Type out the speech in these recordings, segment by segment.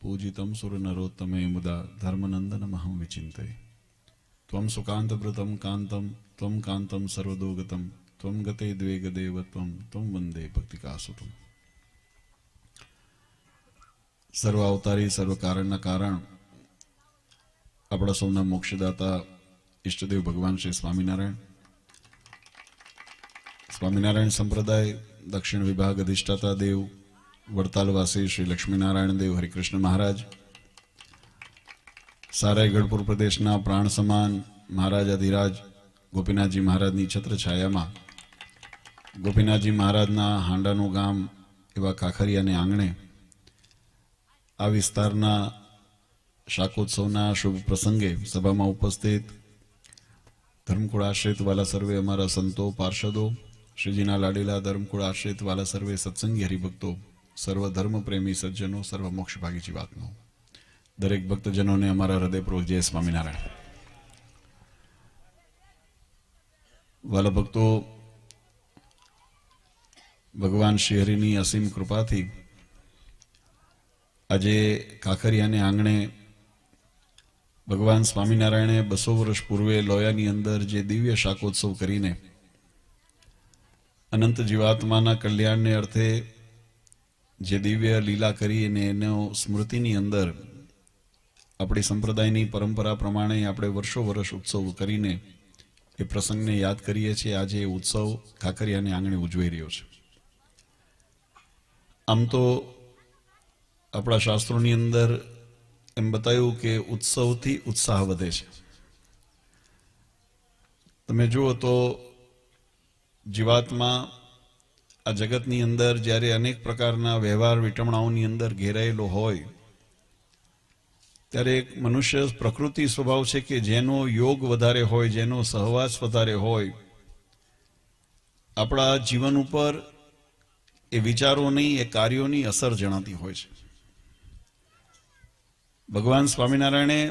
पूजितं सुरनरोत्तमे मुदा धर्मनन्दनमहं विचिन्ते त्वं सुकान्तवृतं कान्तं त्वं कान्तं सर्वदोगतं त्वं गते द्वे गदेव त्वं वन्दे भक्तिकासुतम्। सर्व अवतारी सर्व कारणना कारण આપણા સૌના મોક્ષદાતા ઈષ્ટદેવ ભગવાન શ્રી સ્વામિનારાયણ સંપ્રદાય દક્ષિણ વિભાગ અધિષ્ઠાતા દેવ વડતાલવાસી શ્રી લક્ષ્મીનારાયણ દેવ હરિકૃષ્ણ મહારાજ, સારાઈ ગઢપુર પ્રદેશના પ્રાણ સમાન મહારાજાધિરાજ ગોપીનાથજી મહારાજની છત્રછાયામાં ગોપીનાથજી મહારાજના હાંડાનું ગામ એવા કાખરિયાને આંગણે આ વિસ્તારના શાકોત્સવના શુભ પ્રસંગે સભામાં ઉપસ્થિત ધર્મકુળ આશ્રિત વાલા સર્વે અમારા સંતો પાર્ષદો, શ્રીજીના લાડીલા ધર્મકુળ આશ્રિત વાલા સર્વે સત્સંગી હરિભક્તો, સર્વ ધર્મ પ્રેમી સજ્જનો, સર્વ મોક્ષભાગી જીવાત્માઓ, દરેક ભક્તજનોને અમારા હૃદયપૂર્વક જય સ્વામિનારાયણ. વાલા ભક્તો, ભગવાન શ્રી હરિની અસીમ કૃપાથી આજે કાખરિયાને આંગણે ભગવાન સ્વામિનારાયણે 200 વર્ષ પૂર્વે લોયાની અંદર જે દિવ્ય શાકોત્સવ કરીને અનંત જીવાત્માના કલ્યાણને અર્થે જે દિવ્ય લીલા કરી અને એનો સ્મૃતિની અંદર આપણી સંપ્રદાયની પરંપરા પ્રમાણે આપણે વર્ષો વર્ષ ઉત્સવ કરીને એ પ્રસંગને યાદ કરીએ છીએ. આજે એ ઉત્સવ કાંકરિયાને આંગણે ઉજવાઈ રહ્યો છે. આમ તો આપણા શાસ્ત્રોની અંદર એમ બતાવ્યું કે ઉત્સવથી ઉત્સાહ વધે છે. તમે જુઓ તો જીવાત્મા આ જગતની અંદર જ્યારે અનેક પ્રકારના વ્યવહાર વિટમણાઓની અંદર ઘેરાયેલો હોય ત્યારે એક મનુષ્ય પ્રકૃતિ સ્વભાવ છે કે જેનો યોગ વધારે હોય, જેનો સહવાસ વધારે હોય, આપણા જીવન ઉપર એ વિચારોની, એ કાર્યોની અસર જણાતી હોય છે. ભગવાન સ્વામિનારાયણે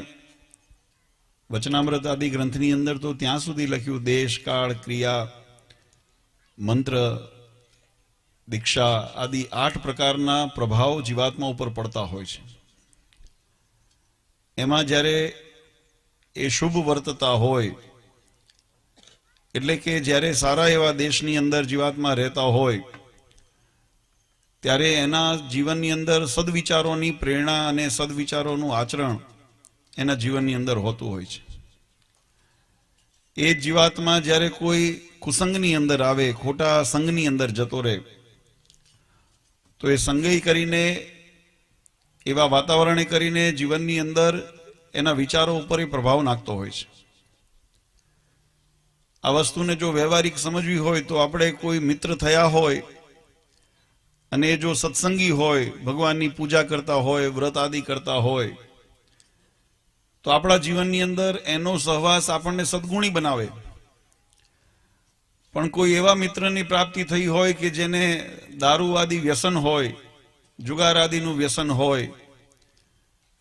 વચનામૃત આદિ ગ્રંથની અંદર તો ત્યાં સુધી લખ્યું દેશ, કાળ, ક્રિયા, મંત્ર, દીક્ષા આદિ 8 પ્રકારના પ્રભાવ જીવાત્મા ઉપર પડતા હોય છે. એમાં જ્યારે એ શુભ વર્તતા હોય, એટલે કે જ્યારે સારા એવા દેશની અંદર જીવાત્મા રહેતા હોય ત્યારે એના જીવનની અંદર સદવિચારોની પ્રેરણા અને સદવિચારોનું આચરણ એના જીવનની અંદર હોતું હોય છે. એ જીવાત્મા જ્યારે કોઈ કુસંગની અંદર આવે, ખોટા સંગની અંદર જતો રહે, તો એ સંગઈ કરીને, એવા વાતાવરણે કરીને જીવનની અંદર એના વિચારો ઉપર એ પ્રભાવ નાખતો હોય છે. આ વસ્તુને જો વ્યવહારિક સમજવી હોય તો આપણે કોઈ મિત્ર થયા હોય અને એ જો સત્સંગી હોય, ભગવાનની પૂજા કરતા હોય, વ્રત આદિ કરતા હોય, તો આપણા જીવનની અંદર એનો સહવાસ આપણને સદગુણી બનાવે. પણ કોઈ એવા મિત્રની પ્રાપ્તિ થઈ હોય કે જેને દારૂ આદિ વ્યસન હોય, જુગાર આદિનું વ્યસન હોય,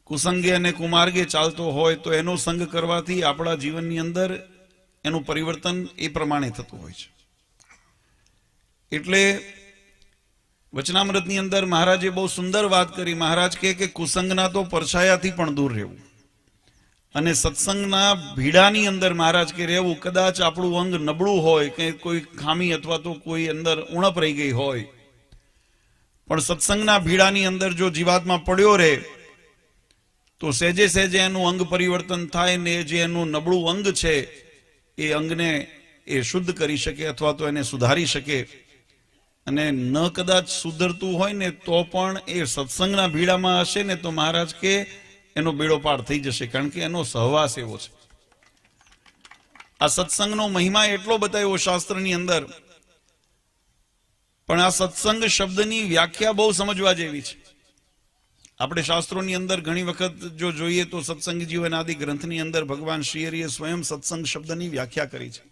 કુસંગે અને કુમાર્ગે ચાલતો હોય, તો એનો સંગ કરવાથી આપણા જીવનની અંદર એનું પરિવર્તન એ પ્રમાણે થતું હોય છે. એટલે વચનામૃતની અંદર મહારાજે બહુ સુંદર વાત કરી. મહારાજ કહે કે કુસંગના તો પરછાયાથી પણ દૂર રહેવું અને સત્સંગના ભીડાની અંદર મહારાજ કે રહેવું. કદાચ આપણું અંગ નબળું હોય, કે કોઈ ખામી અથવા તો કોઈ અંદર ઉણપ રહી ગઈ હોય, પણ સત્સંગના ભીડાની અંદર જો જીવાત્મા પડ્યો રહે તો સહેજે સહેજે એનું અંગ પરિવર્તન થાય ને જે એનું નબળું અંગ છે એ અંગને એ શુદ્ધ કરી શકે અથવા તો એને સુધારી શકે. અને ન કદાચ સુધરતું હોય ને તો પણ એ સત્સંગના ભીડામાં હશે ને તો મહારાજ કે એનો બેડો પાર થઈ જશે, કારણ કે એનો સહવાસ એવો છે. આ સત્સંગનો મહિમા એટલો બતાવ્યો શાસ્ત્રની અંદર, પણ આ સત્સંગ શબ્દની વ્યાખ્યા બહુ સમજવા જેવી છે. આપણે શાસ્ત્રોની અંદર ઘણી વખત જો જોઈએ તો સત્સંગ જીવન આદિ ગ્રંથની અંદર ભગવાન શ્રી હરિએ સ્વયં સત્સંગ શબ્દની વ્યાખ્યા કરી છે.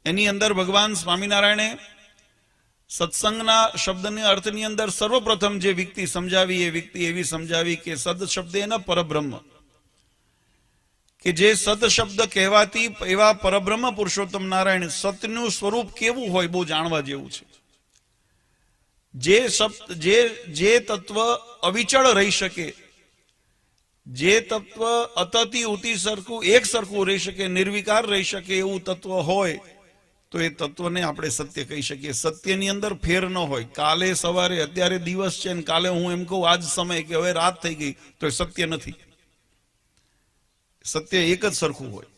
એની અંદર ભગવાન સ્વામિનારાયણે સત્સંગના શબ્દના અર્થની અંદર સર્વપ્રથમ જે વ્યક્તિ સમજાવી, એ વ્યક્તિ એવી સમજાવી કે સદ શબ્દ એના પરબ્રહ્મ, કે જે સત શબ્દ કહેવાતી એવા પરબ્રહ્મ પુરુષોત્તમ નારાયણ સતનું સ્વરૂપ કેવું હોય બહુ જાણવા જેવું છે. જે તત્વ અવિચળ રહી શકે, જે તત્વ અતથી ઉતિ સરખું એક સરખું રહી શકે, નિર્વિકાર રહી શકે એવું તત્વ હોય તો એ તત્વને આપણે સત્ય કહી શકીએ. સત્યની અંદર ફેર ન હોય. કાલે સવારે અત્યારે દિવસ છે ને કાલે હું એમ કહું આજ સમય કે હવે રાત થઈ ગઈ તો એ સત્ય નથી. સત્ય એક જ સરખું હોય.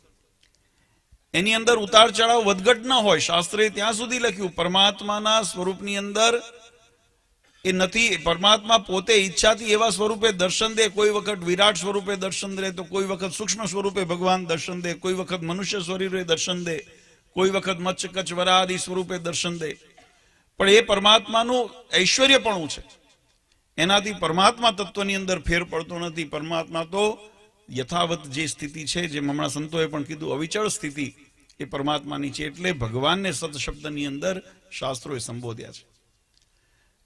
એની અંદર ઉતાર ચઢાવ વધઘટ ન હોય. શાસ્ત્રે ત્યાં સુધી લખ્યું પરમાત્માના સ્વરૂપની અંદર એ નથી. પરમાત્મા પોતે ઈચ્છાથી એવા સ્વરૂપે દર્શન દે. કોઈ વખત વિરાટ સ્વરૂપે દર્શન દે તો કોઈ વખત સૂક્ષ્મ સ્વરૂપે ભગવાન દર્શન દે, કોઈ વખત મનુષ્ય સ્વરૂપે દર્શન દે, કોઈ વખત મત્સ્ય કચ્છ વરાહ આદિ સ્વરૂપે દર્શન દે. પણ એ પરમાત્માનું ઐશ્વર્યપણું છે. એનાથી પરમાત્મા તત્વની અંદર ફેર પડતો નથી. પરમાત્મા તો યથાવત જે સ્થિતિ છે, જેમ હમણાં સંતોએ પણ કીધું અવિચળ સ્થિતિ એ પરમાત્માની છે. એટલે ભગવાનને સત શબ્દની અંદર શાસ્ત્રોએ સંબોધ્યા છે.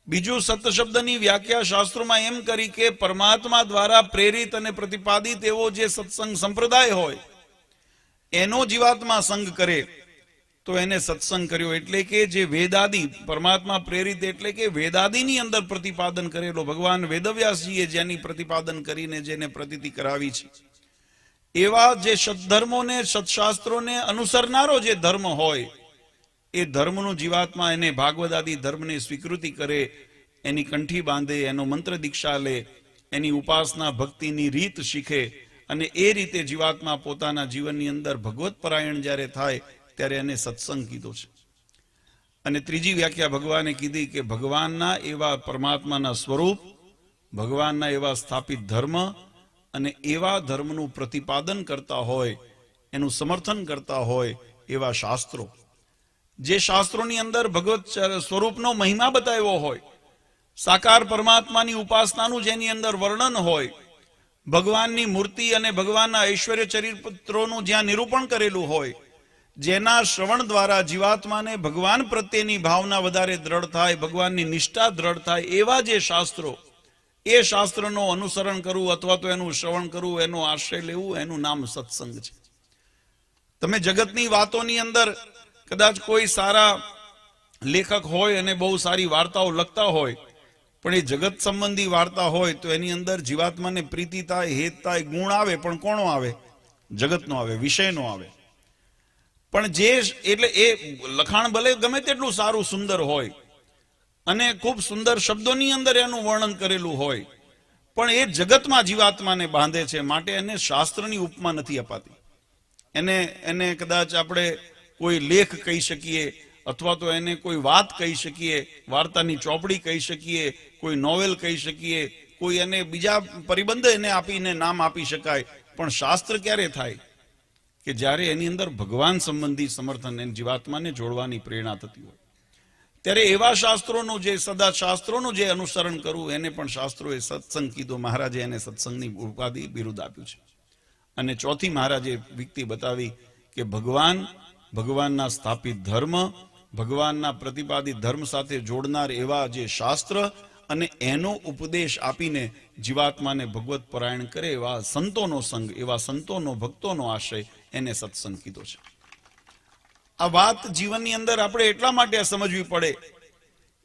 બીજું સત શબ્દની વ્યાખ્યા શાસ્ત્રોમાં એમ કરી કે પરમાત્મા દ્વારા પ્રેરિત અને પ્રતિપાદિત એવો જે સત્સંગ સંપ્રદાય હોય એનો જીવાત્મા સંગ કરે તો એને સત્સંગ કર્યો. એટલે કે જે વેદાદી પરમાત્મા પ્રેરિત એટલે કે વેદાદીની અંદર પ્રતિપાદન કરેલો, ભગવાન વેદવ્યાસજીએ જેની પ્રતિપાદન કરીને જેને પ્રતીતિ કરાવી છે એવા જે સદધર્મોને સત્શાસ્ત્રોને અનુસરનારો જે ધર્મ હોય એ ધર્મનું જીવાત્મા એને ભાગવદાદી ધર્મને સ્વીકૃતિ કરે, એની કંઠી બાંધે, એનો મંત્ર દીક્ષા લે, એની ઉપાસના ભક્તિની રીત શીખે અને એ રીતે જીવાત્મા પોતાના જીવનની અંદર ભગવત પરાયણ જ્યારે થાય ત્યારે એને સત્સંગ કીધો છે. અને ત્રીજી વ્યાખ્યા ભગવાને કીધી કે ભગવાનના એવા પરમાત્માના સ્વરૂપ, ભગવાનના એવા સ્થાપિત ધર્મ અને એવા ધર્મનું પ્રતિપાદન કરતા હોય, એનું સમર્થન કરતા હોય એવા શાસ્ત્રો, જે શાસ્ત્રોની અંદર ભગવત સ્વરૂપનો મહિમા બતાવ્યો હોય, સાકાર પરમાત્માની ઉપાસનાનું જેની અંદર વર્ણન હોય, ભગવાનની મૂર્તિ અને ભગવાનના ઐશ્વર્ય ચરિત્રોનું જ્યાં નિરૂપણ કરેલું હોય, જેના શ્રવણ દ્વારા જીવાત્માને ભગવાન પ્રત્યેની ભાવના વધારે દ્રઢ થાય, ભગવાનની નિષ્ઠા દ્રઢ થાય એવા જે શાસ્ત્રો, એ શાસ્ત્રનો અનુસરણ કરવું અથવા તો એનું શ્રવણ કરવું, એનો આશ્રય લેવું, એનું નામ સત્સંગ છે. તમે જગતની વાતોની અંદર કદાચ કોઈ સારા લેખક હોય અને બહુ સારી વાર્તાઓ લખતા હોય, પણ એ જગત સંબંધી વાર્તા હોય તો એની અંદર જીવાત્માને પ્રીતિ થાય, હેત થાય, ગુણ આવે, પણ કોનો આવે? જગતનો આવે, વિષયનો આવે. પણ જે એટલે એ લખાણ ભલે ગમે તેટલું સારું સુંદર હોય અને ખૂબ સુંદર શબ્દોની અંદર એનું વર્ણન કરેલું હોય, પણ એ જગતમાં જીવાત્માને બાંધે છે. માટે એને શાસ્ત્રની ઉપમા નથી અપાતી. એને કદાચ આપણે કોઈ લેખ કહી શકીએ અથવા તો એને કોઈ વાત કહી શકીએ, વાર્તાની ચોપડી કહી શકીએ, કોઈ નોવેલ કહી શકીએ, કોઈ એને બીજા પરિબંધ એને આપીને નામ આપી શકાય. પણ શાસ્ત્ર ક્યારે થાય? કે જ્યારે એની અંદર ભગવાન સંબંધી સમર્થન એને જીવાત્માને જોડવાની પ્રેરણા થતી હોય ત્યારે એવા શાસ્ત્રોનું જે સદા શાસ્ત્રોનું જે અનુસરણ કરવું એને પણ શાસ્ત્રોએ સત્સંગ કીધો. મહારાજે એને સત્સંગની ઉપાધિ બિરુદ આપ્યું છે. અને ચોથી મહારાજે વ્યક્તિ બતાવી કે ભગવાનના સ્થાપિત ધર્મ, ભગવાનના પ્રતિપાદિત ધર્મ સાથે જોડનાર એવા જે શાસ્ત્ર અને એનો ઉપદેશ આપીને જીવાત્માને ભગવત પરાયણ કરે એવા સંતોનો સંગ, એવા સંતોનો ભક્તોનો આશ્રય, એને સત્સંગ કીધો છે. આ વાત જીવનની અંદર આપણે એટલા માટે સમજવી પડે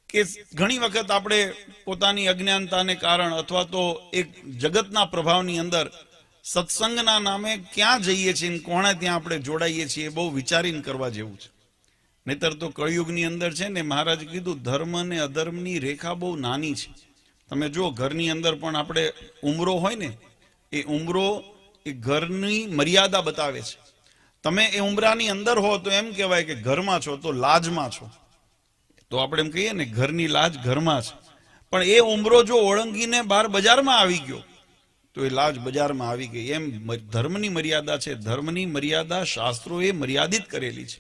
કે ઘણી વખત આપણે પોતાની અજ્ઞાનતાને કારણ અથવા તો એક જગતના પ્રભાવની અંદર સત્સંગના નામે ક્યાં જઈએ છીએ, કોણે ત્યાં આપણે જોડાઈએ છીએ, બહુ વિચારીને કરવા જેવું છે. નહીતર તો કળિયુગની અંદર છે ને, મહારાજ કીધું ધર્મ અને અધર્મની રેખા બહુ નાની છે. તમે જો ઘરની અંદર પણ આપણે ઉમરો હોય ને, એ ઉમરો એ ઘરની મર્યાદા બતાવે છે. તમે એ ઉમરાની અંદર હો તો એમ કહેવાય કે ઘરમાં છો, તો લાજમાં છો. તો આપણે એમ કહીએ ને ઘરની લાજ ઘરમાં છે. પણ એ ઉમરો જો ઓળંગીને બહાર બજારમાં આવી ગયો તો એ લાજ બજારમાં આવી ગઈ. એમ ધર્મની મર્યાદા છે. ધર્મની મર્યાદા શાસ્ત્રોએ મર્યાદિત કરેલી છે.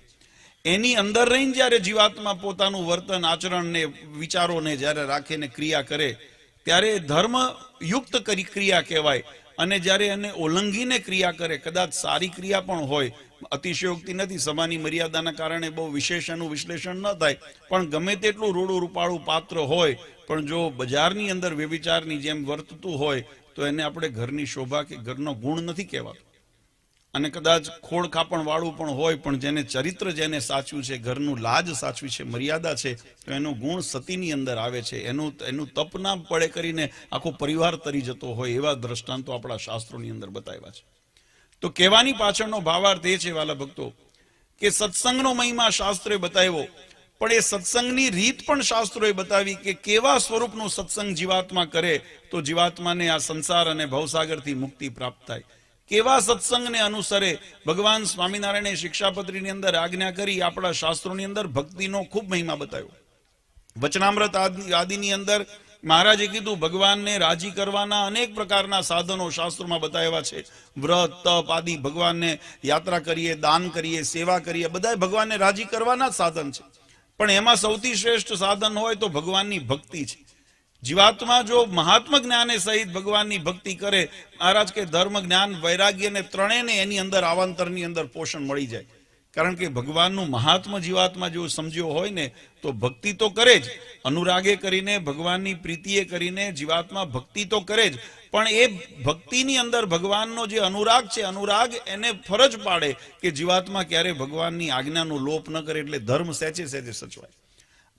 એની અંદર રહીને જ્યારે જીવાત્મા પોતાનું વર્તન, આચરણ ને વિચારોને જ્યારે રાખીને ક્રિયા કરે ત્યારે ધર્મ યુક્ત ક્રિયા કહેવાય. અને જ્યારે એને ઓલંગીને ક્રિયા કરે, કદાચ સારી ક્રિયા પણ હોય, અતિશયોક્તિ નથી, સમાની મર્યાદાના કારણે બહુ વિશેષ એનું વિશ્લેષણ ન થાય, પણ ગમે તેટલું રૂડું રૂપાળું પાત્ર હોય, પણ જો બજારની અંદર વ્યભિચારની જેમ વર્તતું હોય તો એને આપણે ઘરની શોભા કે ઘરનો ગુણ નથી કહેવાતો. અને કદાચ ખોળ ખાપણ વાળું પણ હોય, પણ જેને ચરિત્ર જેને સાચવ્યું છે, ઘરનું લાજ સાચવી છે, મર્યાદા છે, તો એનો ગુણ સતીની અંદર આવે છે. એનું તપ ના પડે કરીને આખો પરિવાર તરી જતો હોય એવા દ્રષ્ટાંતો આપણા શાસ્ત્રોની અંદર બતાવ્યા છે. તો કહેવાની પાછળનો ભાવાર્થ એ છે વાલા ભક્તો કે સત્સંગનો મહિમા શાસ્ત્રોએ બતાવ્યો, પણ એ સત્સંગની રીત પણ શાસ્ત્રોએ બતાવી કે કેવા સ્વરૂપનું સત્સંગ જીવાત્મા કરે તો જીવાત્માને આ સંસાર અને ભવસાગરથી મુક્તિ પ્રાપ્ત થાય. કેવા સત્સંગને અનુસરે ભગવાન સ્વામિનારાયણે શિક્ષાપત્રીની અંદર આજ્ઞા કરી. આપણા શાસ્ત્રોની અંદર ભક્તિનો ખૂબ મહિમા બતાવ્યો. વચનામૃત આદિની અંદર મહારાજે કીધું ભગવાનને રાજી કરવાના અનેક પ્રકારના સાધનો શાસ્ત્રોમાં બતાવ્યા છે. વ્રત, તપ આદિ, ભગવાનને યાત્રા કરીએ, દાન કરીએ, સેવા કરીએ, બધા ભગવાનને રાજી કરવાના જ સાધન છે. પણ એમાં સૌથી શ્રેષ્ઠ સાધન હોય તો ભગવાનની ભક્તિ છે. જીવાત્મા જો મહાત્મ જ્ઞાને સહિત ભગવાનની ભક્તિ કરે, મહારાજ કે ધર્મ, જ્ઞાન, વૈરાગ્ય ને ત્રણેયને એની અંદર આવાંતરની અંદર પોષણ મળી જાય. કારણ કે ભગવાનનું મહાત્મ જીવાત્મા જો સમજ્યો હોય ને તો ભક્તિ તો કરે જ, અનુરાગે કરીને, ભગવાનની પ્રીતિએ કરીને જીવાત્મા ભક્તિ તો કરે જ, પણ એ ભક્તિની અંદર ભગવાનનો જે અનુરાગ છે, અનુરાગ એને ફરજ પાડે કે જીવાત્મા ક્યારે ભગવાનની આજ્ઞાનો લોપ ન કરે, એટલે ધર્મ સહેજે સહેજે સચવાય.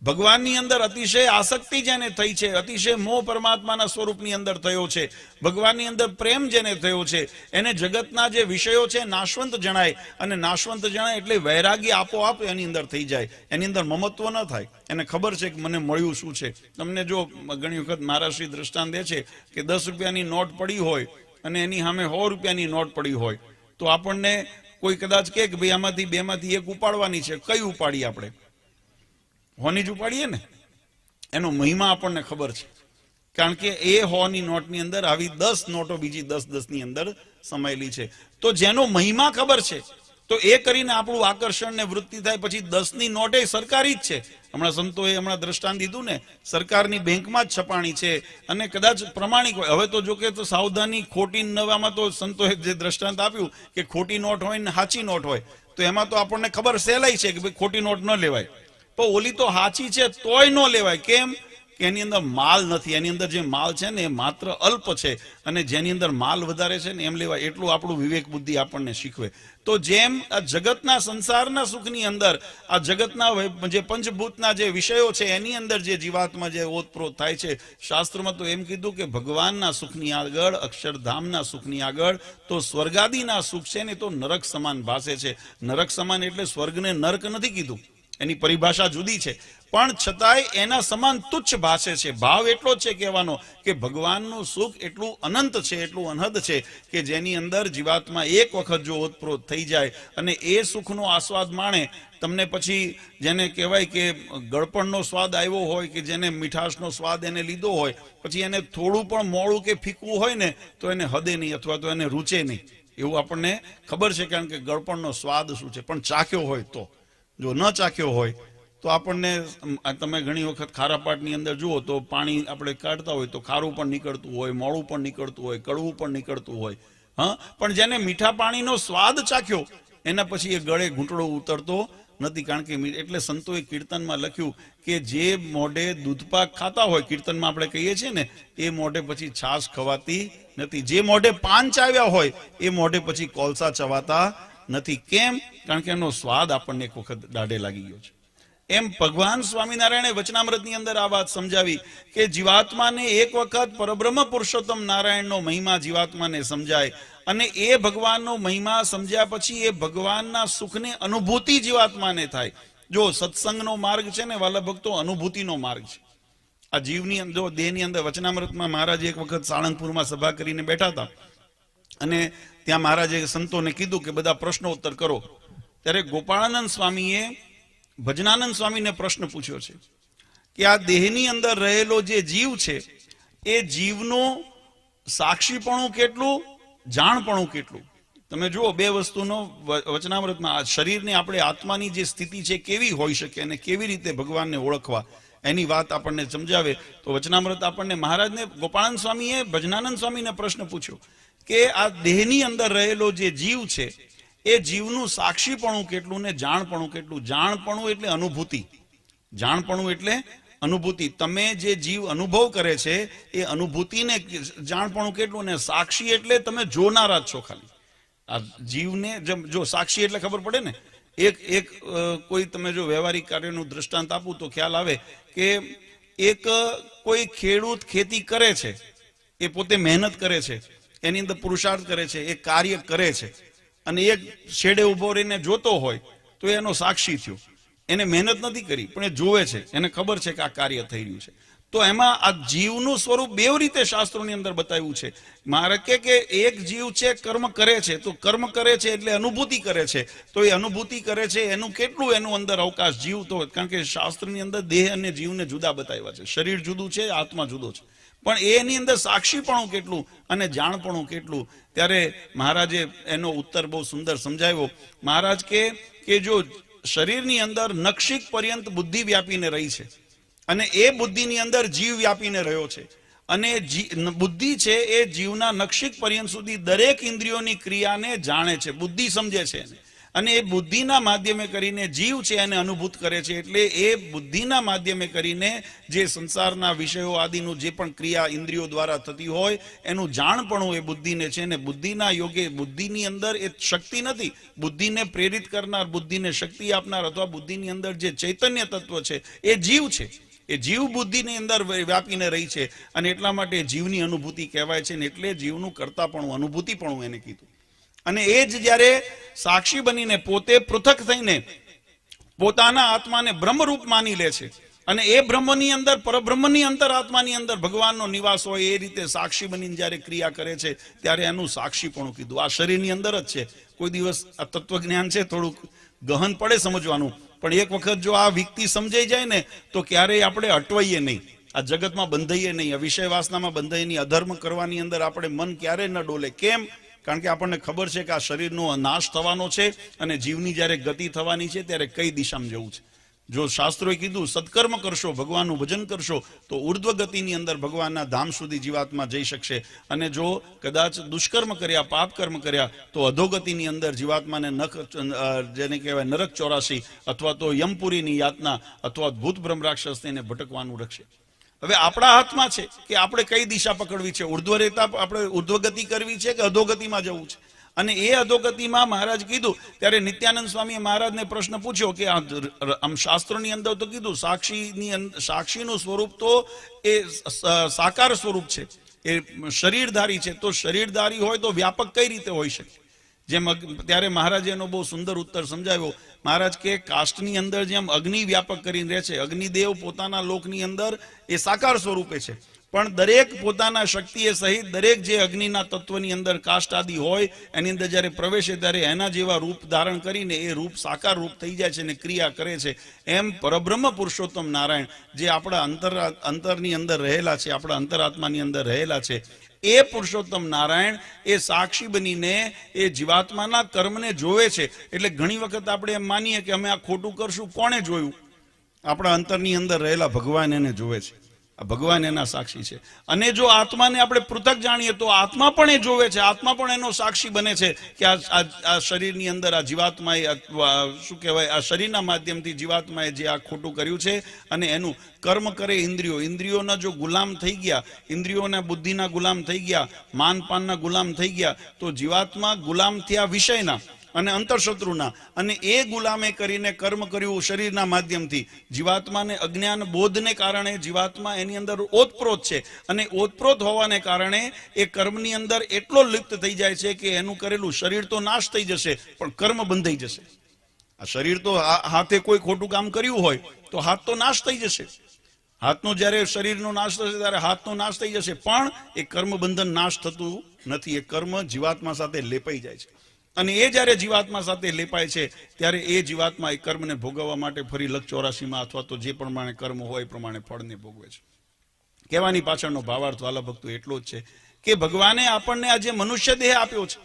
ભગવાનની અંદર અતિશય આસક્તિ જેને થઈ છે, અતિશય મોહ પરમાત્માના સ્વરૂપની અંદર થયો છે, ભગવાનની અંદર પ્રેમ જેને થયો છે, એને જગતના જે વિષયો છે નાશવંત જણાય, અને નાશવંત જણાય એટલે વૈરાગ્ય આપોઆપ એની અંદર થઈ જાય, એની અંદર મમત્વ ન થાય. એને ખબર છે કે મને મળ્યું શું છે. તમને જો ઘણી વખત મહારાજશ્રી દ્રષ્ટાંત દે છે કે 10 રૂપિયાની નોટ પડી હોય અને એની સામે 100 રૂપિયાની નોટ પડી હોય, તો આપણને કોઈ કદાચ કહે કે ભાઈ આમાંથી બેમાંથી એક ઉપાડવાની છે, કઈ ઉપાડી? આપણે હોની જ ઉપાડીએ ને. એનો મહિમા આપણને ખબર છે, કારણ કે એ હોની નોટની અંદર આવી 10 નોટો બીજી 10 ની અંદર સમાયેલી છે. તો જેનો મહિમા ખબર છે તો એ કરીને આપણું આકર્ષણ ને વૃત્તિ થાય. પછી 10ની નોટ એ સરકારી જ છે. હમણાં સંતોએ દ્રષ્ટાંત દીધું ને, સરકારની બેંકમાં જ છપાણી છે અને કદાચ પ્રમાણિક હોય. હવે તો જો કે તો સાવધાની, ખોટી નવામાં તો સંતોએ જે દ્રષ્ટાંત આપ્યું કે ખોટી નોટ હોય ને સાચી નોટ હોય, તો એમાં તો આપણને ખબર સહેલાઈ છે કે ભાઈ ખોટી નોટ ન લેવાય. પણ ઓલી તો સાચી છે તોય ન લેવાય. કેમ? કે એની અંદર માલ નથી. એની અંદર જે માલ છે ને એ માત્ર અલ્પ છે, અને જેની અંદર માલ વધારે છે ને એમ લેવાય. એટલું આપણું વિવેક બુદ્ધિ આપણને શીખવે. તો જેમ આ જગતના સંસારના સુખની અંદર, આ જગતના જે પંચભૂતના જે વિષયો છે એની અંદર જે જીવાત્મા જે ઓતપ્રોત થાય છે, શાસ્ત્રમાં તો એમ કીધું કે ભગવાનના સુખની આગળ, અક્ષરધામના સુખની આગળ તો સ્વર્ગાદિના સુખ છે ને તો નરક સમાન ભાસે છે. નરક સમાન એટલે સ્વર્ગને નરક નથી કીધું, એની પરિભાષા જુદી છે, પણ છતાંય એના સમાન તુચ્છ ભાષે છે. ભાવ એટલો જ છે કહેવાનો કે ભગવાનનું સુખ એટલું અનંત છે, એટલું અનહદ છે કે જેની અંદર જીવાત્મા એક વખત જો ઓતપ્રોત થઈ જાય અને એ સુખનો આસ્વાદ માણે, તમને પછી જેને કહેવાય કે ગળપણનો સ્વાદ આવ્યો હોય, કે જેને મીઠાશનો સ્વાદ એને લીધો હોય, પછી એને થોડું પણ મોળું કે ફીકવું હોય ને તો એને હદે નહીં અથવા તો એને રૂચે નહીં. એવું આપણને ખબર છે, કારણ કે ગળપણનો સ્વાદ શું છે. પણ ચાખ્યો હોય તો, જો ન ચાખ્યો હોય તો આપણને, તમે ઘણી વખત ખારા પાટની અંદર જુઓ તો પાણી આપણે કાઢતા હોય તો ખારું પણ નીકળતું હોય, મોળું પણ નીકળતું હોય, કડવું પણ નીકળતું હોય. હા, પણ જેને મીઠા પાણીનો સ્વાદ ચાખ્યો એના પછી એ ગળે ઘૂંટડો ઉતરતો નથી. કારણ કે એટલે સંતોએ કીર્તનમાં લખ્યું કે જે મોઢે દૂધપાક ખાતા હોય, કીર્તનમાં આપણે કહીએ છીએ ને, એ મોઢે પછી છાશ ખવાતી નથી. જે મોઢે પાન ચાવ્યા હોય એ મોઢે પછી કોલસા ચવાતા નથી. કેમ? કારણ કે એનો સ્વાદ આપણને એક વખત દાઢે લાગી ગયો છે. એમ ભગવાન સ્વામિનારાયણે વચનામૃતની અંદર આ વાત સમજાવી કે જીવાત્માને એક વખત પરબ્રહ્મ પુરુષોત્તમ નારાયણનો મહિમા જીવાત્માને સમજાય, અને એ ભગવાનનો મહિમા સમજ્યા પછી એ ભગવાનના સુખની અનુભૂતિ જીવાત્માને થાય. જો સત્સંગનો માર્ગ છે ને વાલા ભક્તો, અનુભૂતિનો માર્ગ છે. આ જીવની જો દેહની અંદર વચનામૃતમાં મહારાજે એક વખત સાળંગપુરમાં સભા કરીને બેઠા હતા, અને ત્યાં મહારાજે સંતોને કીધું કે બધા પ્રશ્નોત્તર કરો. ત્યારે ગોપાળાનંદ સ્વામીએ ભજનાનંદ સ્વામીને પ્રશ્ન પૂછ્યો છે કે આ દેહની અંદર રહેલો જે જીવ છે એ જીવનું સાક્ષીપણું કેટલું, જાણપણું કેટલું. તમે જુઓ બે વસ્તુનો વચનામૃતમાં, શરીરની આપણે આત્માની જે સ્થિતિ છે કેવી હોઈ શકે અને કેવી રીતે ભગવાનને ઓળખવા એની વાત આપણને સમજાવે. તો વચનામૃત આપણને મહારાજને, ગોપાળાનંદ સ્વામીએ ભજનાનંદ સ્વામીને પ્રશ્ન પૂછ્યો કે આ દેહની અંદર રહેલો જે જીવ છે એ જીવનું સાક્ષીપણું કેટલું ને જાણપણું કેટલું. જાણપણું એટલે અનુભૂતિ, જાણપણું એટલે અનુભૂતિ. તમે જે જીવ અનુભવ કરે છે એ અનુભૂતિને જાણપણું કેટલું, ને સાક્ષી એટલે તમે જોનારા જ છો ખાલી. આ જીવને જો સાક્ષી એટલે ખબર પડે ને, એક કોઈ તમે જો વ્યવહારિક કાર્યનું દ્રષ્ટાંત આપું તો ખ્યાલ આવે કે એક કોઈ ખેડૂત ખેતી કરે છે, એ પોતે મહેનત કરે છે, એની અંદર પુરુષાર્થ કરે છે, એ કાર્ય કરે છે, અને એક છેડે ઉભો રહીને જોતો હોય તો એનો સાક્ષી થયો. એને મહેનત નથી કરી પણ એ જોવે છે, એને ખબર છે કે આ કાર્ય થઈ રહ્યું છે. તો એમાં આ જીવનું સ્વરૂપ બે રીતે શાસ્ત્રોની અંદર બતાવ્યું છે. મારે કે એક જીવ છે કર્મ કરે છે, તો કર્મ કરે છે એટલે અનુભૂતિ કરે છે, તો એ અનુભૂતિ કરે છે એનું કેટલું એનું અંદર અવકાશ જીવ તો, કારણ કે શાસ્ત્રની અંદર દેહ અને જીવને જુદા બતાવ્યા છે. શરીર જુદું છે, આત્મા જુદો છે, પણ એની અંદર સાક્ષીપણું કેટલું અને જાણપણું કેટલું. ત્યારે મહારાજે એનો ઉત્તર બહુ સુંદર સમજાવ્યો. મહારાજ કે જો શરીરની અંદર નક્ષિક પર્યંત બુદ્ધિ વ્યાપીને રહી છે અને એ બુદ્ધિની અંદર જીવ વ્યાપીને રહ્યો છે, અને બુદ્ધિ છે એ જીવના નક્ષિક પર્યંત સુધી દરેક ઇન્દ્રિયોની ક્રિયાને જાણે છે, બુદ્ધિ સમજે છે એને, અને એ બુદ્ધિના માધ્યમે કરીને જીવ છે એને અનુભૂત કરે છે. એટલે એ બુદ્ધિના માધ્યમે કરીને જે સંસારના વિષયો આદિનું જે પણ ક્રિયા ઇન્દ્રિયો દ્વારા થતી હોય એનું જાણપણું એ બુદ્ધિને છે. ને બુદ્ધિના યોગે બુદ્ધિની અંદર એ શક્તિ નથી, બુદ્ધિને પ્રેરિત કરનાર, બુદ્ધિને શક્તિ આપનાર અથવા બુદ્ધિની અંદર જે ચૈતન્ય તત્વ છે એ જીવ છે. એ જીવ બુદ્ધિની અંદર વ્યાપીને રહી છે, અને એટલા માટે જીવની અનુભૂતિ કહેવાય છે. ને એટલે જીવનું કરતાપણું, અનુભૂતિપણું એને કીધું. અને એ જ જ્યારે સાક્ષી બનીને પોતે પૃથક થઈને પોતાના આત્માને બ્રહ્મરૂપ માની લે છે, અને એ બ્રહ્મની અંદર, પરબ્રહ્મની અંતરાત્માની અંદર ભગવાનનો નિવાસ હોય, એ રીતે સાક્ષી બનીને જ્યારે ક્રિયા કરે છે ત્યારે એનું સાક્ષીપણું કીધું. આ શરીરની અંદર જ છે. કોઈ દિવસ આ તત્વજ્ઞાન છે થોડુંક ગહન પડે સમજવાનું, પણ એક વખત જો આ વ્યક્તિ સમજાઈ જાય ને તો ક્યારેય આપણે અટવાઈએ નહીં, આ જગતમાં બંધાઈએ નહીં, આ વિષય વાસનામાં બંધાઈએ નહીં, અધર્મ કરવાની અંદર આપણે મન ક્યારેય ન ડોલે. કેમ? કારણ કે આપણને ખબર છે કે આ શરીરનો નાશ થવાનો છે અને જીવની જ્યારે ગતિ થવાની છે ત્યારે કઈ દિશામાં જવું છે. જો શાસ્ત્રોએ કીધું સત્કર્મ કરશો, ભગવાનનું ભજન કરશો તો ઉર્ધ્વ ગતિની અંદર ભગવાનના ધામ સુધી જીવાત્મા જઈ શકશે, અને જો કદાચ દુષ્કર્મ કર્યા, પાપ કર્મ કર્યા તો અધોગતિની અંદર જીવાત્માને જેને કહેવાય નરક 84 અથવા તો યમપુરીની યાતના અથવા ભૂત બ્રહ્મ રાક્ષસ તેને ભટકવાનું રખશે. હવે આપણા હાથમાં છે કે આપણે કઈ દિશા પકડવી છે, ઉર્ધ્વ રેતા આપણે ઉર્ધ્વ ગતિ કરવી છે કે અધોગતિમાં જવું છે. અને એ અધોગતિમાં મહારાજ કીધું ત્યારે નિત્યાનંદ સ્વામીએ મહારાજને પ્રશ્ન પૂછ્યો કે આમ શાસ્ત્રોની અંદર તો કીધું સાક્ષીનું સ્વરૂપ તો એ સાકાર સ્વરૂપ છે, એ શરીરધારી છે, તો શરીરધારી હોય તો વ્યાપક કઈ રીતે હોઈ શકે? જેમ ત્યારે મહારાજે એનો બહુ સુંદર ઉત્તર સમજાવ્યો. મહારાજ કે કાષ્ટની અંદર જેમ અગ્નિ વ્યાપક કરીને રહે છે, અગ્નિદેવ પોતાના લોકની અંદર એ સાકાર સ્વરૂપે છે, પણ દરેક પોતાના શક્તિએ સહિત દરેક જે અગ્નિના તત્વની અંદર કાષ્ટ આદિ હોય એની અંદર જ્યારે પ્રવેશે ત્યારે એના જેવા રૂપ ધારણ કરીને એ રૂપ સાકાર રૂપ થઈ જાય છે અને ક્રિયા કરે છે. એમ પરબ્રહ્મ પુરુષોત્તમ નારાયણ જે આપણા અંતરની અંદર રહેલા છે, આપણા અંતરાત્માની અંદર રહેલા છે, એ પુરુષોત્તમ નારાયણ એ સાક્ષી બનીને એ જીવાત્માના કર્મને જોવે છે. એટલે ઘણી વખત આપણે એમ માનીએ કે અમે આ ખોટું કરશું, કોણે જોયું? આપણા અંતરની અંદર રહેલા ભગવાન એને જોવે છે, ભગવાન એના સાક્ષી છે. અને જો આત્માને આપણે પૃથક જાણીએ તો આત્મા પણ એ જોવે છે, આત્મા પણ એનો સાક્ષી બને છે કે આ શરીરની અંદર આ જીવાત્માએ શું કહેવાય, આ શરીરના માધ્યમથી જીવાત્માએ જે આ ખોટું કર્યું છે અને એનું કર્મ કરે ઇન્દ્રિયો, ઇન્દ્રિયોના જો ગુલામ થઈ ગયા, ઇન્દ્રિયોના બુદ્ધિના ગુલામ થઈ ગયા, માનપાનના ગુલામ થઈ ગયા, તો જીવાત્મા ગુલામ થયા વિષયના અને અંતરશત્રુના, અને એ ગુલામે કરીને કર્મ કર્યું શરીરના માધ્યમથી. જીવાત્માને અજ્ઞાન બોધને કારણે જીવાત્મા એની અંદર ઓતપ્રોત છે, અને ઓતપ્રોત હોવાને કારણે એ કર્મની અંદર એટલો લિપ્ત થઈ જાય છે કે એનું કરેલું શરીર તો નાશ થઈ જશે પણ કર્મ બંધાઈ જશે. આ શરીર તો હાથે કોઈ ખોટું કામ કર્યું હોય તો હાથ તો નાશ થઈ જશે, હાથનો જ્યારે શરીરનો નાશ થશે ત્યારે હાથનો નાશ થઈ જશે, પણ એ કર્મ બંધન નાશ થતું નથી. એ કર્મ જીવાત્મા સાથે લેપાઈ જાય છે, અને એ જ્યારે જીવાત્મા સાથે લેપાય છે ત્યારે એ જીવાત્મા એ કર્મને ભોગવવા માટે ફરી લખ 84માં અથવા તો જે પ્રમાણે કર્મ હોય એ પ્રમાણે ફળને ભોગવે છે. કહેવાની પાછળનો ભાવાર્થ વાલા ભક્તો એટલો જ છે કે ભગવાને આપણને આજે મનુષ્ય દેહ આપ્યો છે,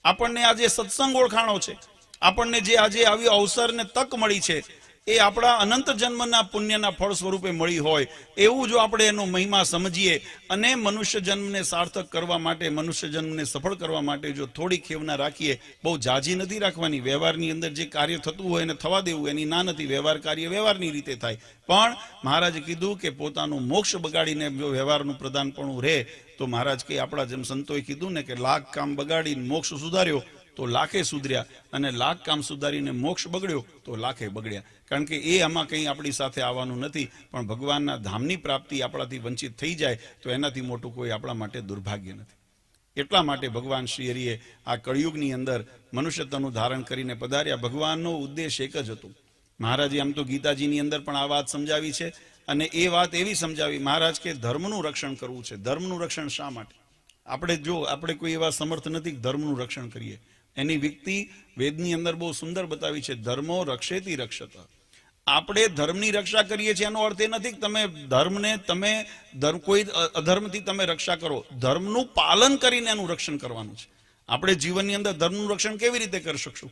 આપણને આજે સત્સંગ ઓળખાણો છે, આપણને જે આજે આવી અવસર ને તક મળી છે એ આપણા અનંત જન્મના પુણ્યના ફળ સ્વરૂપે મળી હોય એવું જો આપણે એનો મહિમા સમજીએ અને મનુષ્ય જન્મને સાર્થક કરવા માટે, મનુષ્ય જન્મને સફળ કરવા માટે જો થોડી ખેવના રાખીએ, બહુ જાજી નથી રાખવાની. વ્યવહારની અંદર જે કાર્ય થતું હોય એને થવા દેવું, એની ના નથી. વ્યવહાર કાર્ય વ્યવહારની રીતે થાય, પણ મહારાજે કીધું કે પોતાનું મોક્ષ બગાડીને જો વ્યવહારનું પ્રધાનપણું રહે તો મહારાજ કે આપણા જેમ સંતોએ કીધું ને કે લાખ કામ બગાડીને મોક્ષ સુધાર્યો તો લાખે સુધર્યા, અને લાખ કામ સુધારીને મોક્ષ બગડ્યો તો લાખે બગડ્યા. કારણ કે એ આમાં કંઈ આપણી સાથે આવવાનું નથી, પણ ભગવાનના ધામની પ્રાપ્તિ આપણાથી વંચિત થઈ જાય તો એનાથી મોટું કોઈ આપણા માટે દુર્ભાગ્ય નથી. એટલા માટે ભગવાન શ્રી હરિએ આ કળિયુગની અંદર મનુષ્યત્વનું ધારણ કરીને પધાર્યા. ભગવાનનો ઉદ્દેશ એક જ હતો. મહારાજે આમ તો ગીતાજીની અંદર પણ આ વાત સમજાવી છે, અને એ વાત એવી સમજાવી મહારાજ કે ધર્મનું રક્ષણ કરવું છે. ધર્મનું રક્ષણ શા માટે? આપણે કોઈ એવા સમર્થ નથી કે ધર્મનું રક્ષણ કરીએ. એની વ્યક્તિ વેદની અંદર બહુ સુંદર બતાવી છે, ધર્મો રક્ષેતી રક્ષત. આપણે ધર્મની રક્ષા કરીએ છીએ એનો અર્થ એ નથી કે તમે કોઈ અધર્મથી તમે રક્ષા કરો. ધર્મનું પાલન કરીને એનું રક્ષણ કરવાનું છે. આપણે જીવનની અંદર ધર્મનું રક્ષણ કેવી રીતે કરી શકશું?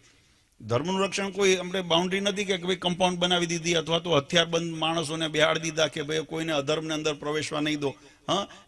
ધર્મનું રક્ષણ કોઈ આપણે બાઉન્ડ્રી નથી કે ભાઈ કમ્પાઉન્ડ બનાવી દીધી અથવા તો હથિયારબંધ માણસોને બેહાડી દીધા કે ભાઈ કોઈને અધર્મને અંદર પ્રવેશવા નહીં દો.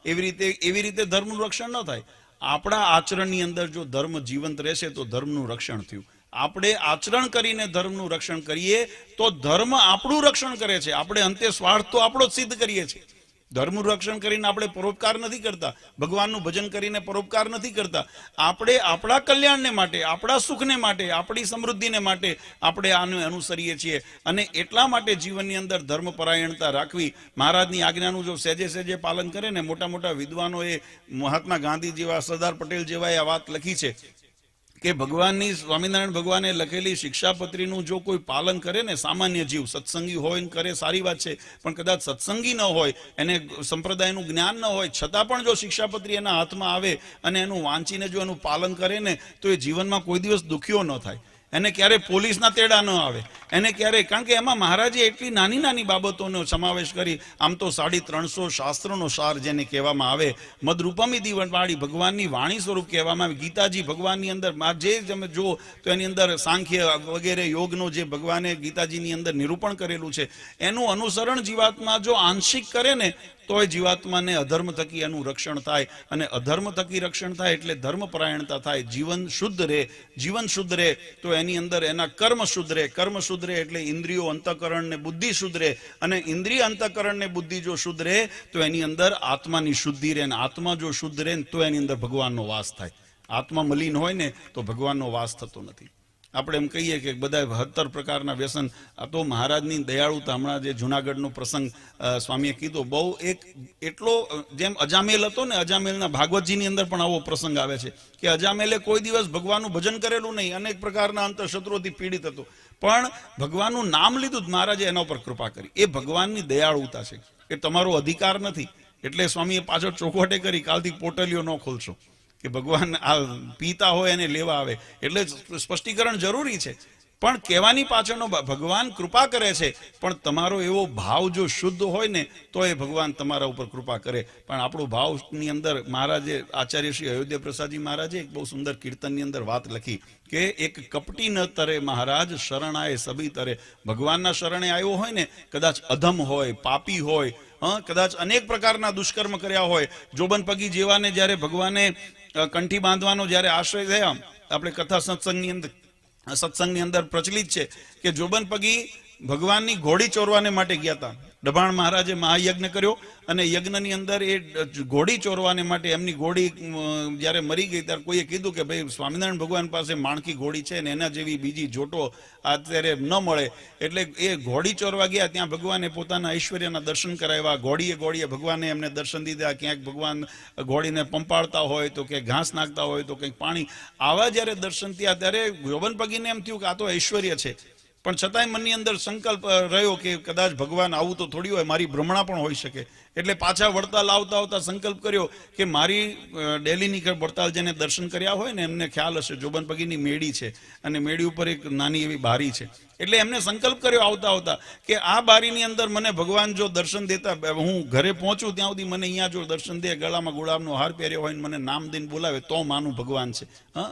એવી રીતે ધર્મનું રક્ષણ ન થાય. આપણા આચરણની અંદર જો ધર્મ જીવંત રહેશે તો ધર્મનું રક્ષણ થયું. આપણે આચરણ કરીને ધર્મનું રક્ષણ કરીએ તો ધર્મ આપણું રક્ષણ કરે છે. આપણે અંતે સ્વાર્થ તો આપણો જ સિદ્ધ કરીએ છીએ. ધર્મનું રક્ષણ કરીને આપણે પરોપકાર નથી કરતા, ભગવાનનું ભજન કરીને પરોપકાર નથી કરતા. આપણે આપણા કલ્યાણને માટે, આપણા સુખને માટે, આપણી સમૃદ્ધિને માટે આપણે આને અનુસરીએ છીએ. અને એટલા માટે જીવનની અંદર ધર્મપરાયણતા રાખવી. મહારાજની આજ્ઞાનું જો સહેજે પાલન કરે ને, મોટા મોટા વિદ્વાનોએ, મહાત્મા ગાંધી જેવા, સરદાર પટેલ જેવા આ વાત લખી છે કે ભગવાનની, સ્વામિનારાયણ ભગવાને લખેલી શિક્ષાપત્રીનું જો કોઈ પાલન કરે ને, સામાન્ય જીવ સત્સંગી હોય ને કરે સારી વાત છે, પણ કદાચ સત્સંગી ન હોય, એને સંપ્રદાયનું જ્ઞાન ન હોય, છતાં પણ જો શિક્ષાપત્રી એના હાથમાં આવે અને એનું વાંચીને જો એનું પાલન કરે ને, તો એ જીવનમાં કોઈ દિવસ દુખ્યો ન થાય. એને ક્યારે પોલીસના તેડા ન આવે, એને ક્યારે, કારણ કે એમાં મહારાજે એટલી નાની નાની બાબતોનો સમાવેશ કરી. આમ તો 350 શાસ્ત્રોનો સાર જેને કહેવામાં આવે, મદરૂપમિતિ વાળી ભગવાનની વાણી સ્વરૂપ કહેવામાં આવે. ગીતાજી ભગવાનની અંદર જે તમે જુઓ તો એની અંદર સાંખ્ય વગેરે યોગનો જે ભગવાને ગીતાજીની અંદર નિરૂપણ કરેલું છે, એનું અનુસરણ જીવાત્મા જો આંશિક કરે ને, તો એ જીવાત્માને અધર્મ થકી એનું રક્ષણ થાય. અને અધર્મ થકી રક્ષણ થાય એટલે ધર્મપરાયણતા થાય. જીવન શુદ્ધ રહે તો એની અંદર એના કર્મ શુદ્ધ રહે એટલે ઇન્દ્રિયો, અંતઃકરણ ને બુદ્ધિ શુદ્ધ રહે. અને ઇન્દ્રિય, અંતઃકરણ ને બુદ્ધિ જો શુદ્ધ રહે તો એની અંદર આત્માની શુદ્ધિ રહે. આત્મા જો શુદ્ધ રહે તો એની અંદર ભગવાનનો વાસ થાય. આત્મા મલિન હોય ને તો ભગવાનનો વાસ થતો નથી. આપણે એમ કહીએ કે બધા 72 પ્રકારના વ્યસન. આ તો મહારાજની દયાળુતા. હમણાં જે જુનાગઢનો પ્રસંગ સ્વામીએ કીધો, બહુ એક એટલો, જેમ અજામેલ હતો ને, અજામેલના ભાગવતજીની અંદર પણ આવો પ્રસંગ આવે છે કે અજામેલે કોઈ દિવસ ભગવાનનું ભજન કરેલું નહીં, અનેક પ્રકારના અંતઃશત્રુઓથી પીડિત હતો, પણ ભગવાનનું નામ લીધું, મહારાજે એના ઉપર કૃપા કરી. એ ભગવાનની દયાળુતા છે. એ તમારો અધિકાર નથી. એટલે સ્વામીએ પાછળ ચોખવટે કરી, કાલથી પોટલીઓ ન ખોલશો કે ભગવાન આ પીતા હોય એને લેવા આવે. એટલે સ્પષ્ટીકરણ જરૂરી છે, પણ કહેવાની પાછળનો ભગવાન કૃપા કરે છે, પણ તમારો એવો ભાવ જો શુદ્ધ હોય ને તો એ ભગવાન તમારા ઉપર કૃપા કરે. પણ આપણો ભાવની અંદર મહારાજે, આચાર્ય શ્રી અયોધ્યા પ્રસાદજી મહારાજે એક બહુ સુંદર કીર્તનની અંદર વાત લખી કે એક કપટી ન તરે મહારાજ શરણાએ સબી તરે. ભગવાનના શરણે આવ્યો હોય ને, કદાચ અધમ હોય, પાપી હોય, કદાચ અનેક પ્રકારના દુષ્કર્મ કર્યા હોય, જોબન પગી જેવાને જ્યારે ભગવાને કંઠી બાંધવાનો જ્યારે આશ્રય થયા, આપણે કથા સત્સંગની અંદર પ્રચલિત છે કે જોબન પગી ભગવાનની ઘોડી ચોરવાને માટે ગયા હતા. ડભાણ મહારાજે મહાયજ્ઞ કર્યો અને યજ્ઞની અંદર એ ઘોડી ચોરવાને માટે, એમની ઘોડી જ્યારે મરી ગઈ ત્યારે કોઈએ કીધું કે ભાઈ સ્વામિનારાયણ ભગવાન પાસે માણકી ઘોડી છે ને એના જેવી બીજી જોટો અત્યારે ન મળે. એટલે એ ઘોડી ચોરવા ગયા. ત્યાં ભગવાને પોતાના ઐશ્વર્યના દર્શન કરાવ્યા. ઘોડીએ ભગવાને એમને દર્શન દીધા. ક્યાંક ભગવાન ઘોડીને પંપાડતા હોય તો ક્યાંક ઘાસ નાખતા હોય તો કંઈક પાણી. આવા જ્યારે દર્શન થયા ત્યારે જોબન પગીને એમ થયું કે આ તો ઐશ્વર્ય છે, પણ છતાંય મનની અંદર સંકલ્પ રહ્યો કે કદાચ ભગવાન આવું તો થોડી હોય, મારી ભ્રમણા પણ હોઈ શકે. એટલે પાછા વડતાલ આવતા સંકલ્પ કર્યો કે મારી ડેલીની વડતાલ જેને દર્શન કર્યા હોય ને એમને ખ્યાલ હશે, જોબન પગીની મેળી છે અને મેળી ઉપર એક નાની એવી બારી છે. એટલે એમને સંકલ્પ કર્યો આવતા કે આ બારીની અંદર મને ભગવાન જો દર્શન દેતા, હું ઘરે પહોંચું ત્યાં સુધી મને અહીંયા જો દર્શન દે, ગળામાં ગુલાબનો હાર પહેર્યો હોય ને મને નામ દઈને બોલાવે તો માનું ભગવાન છે.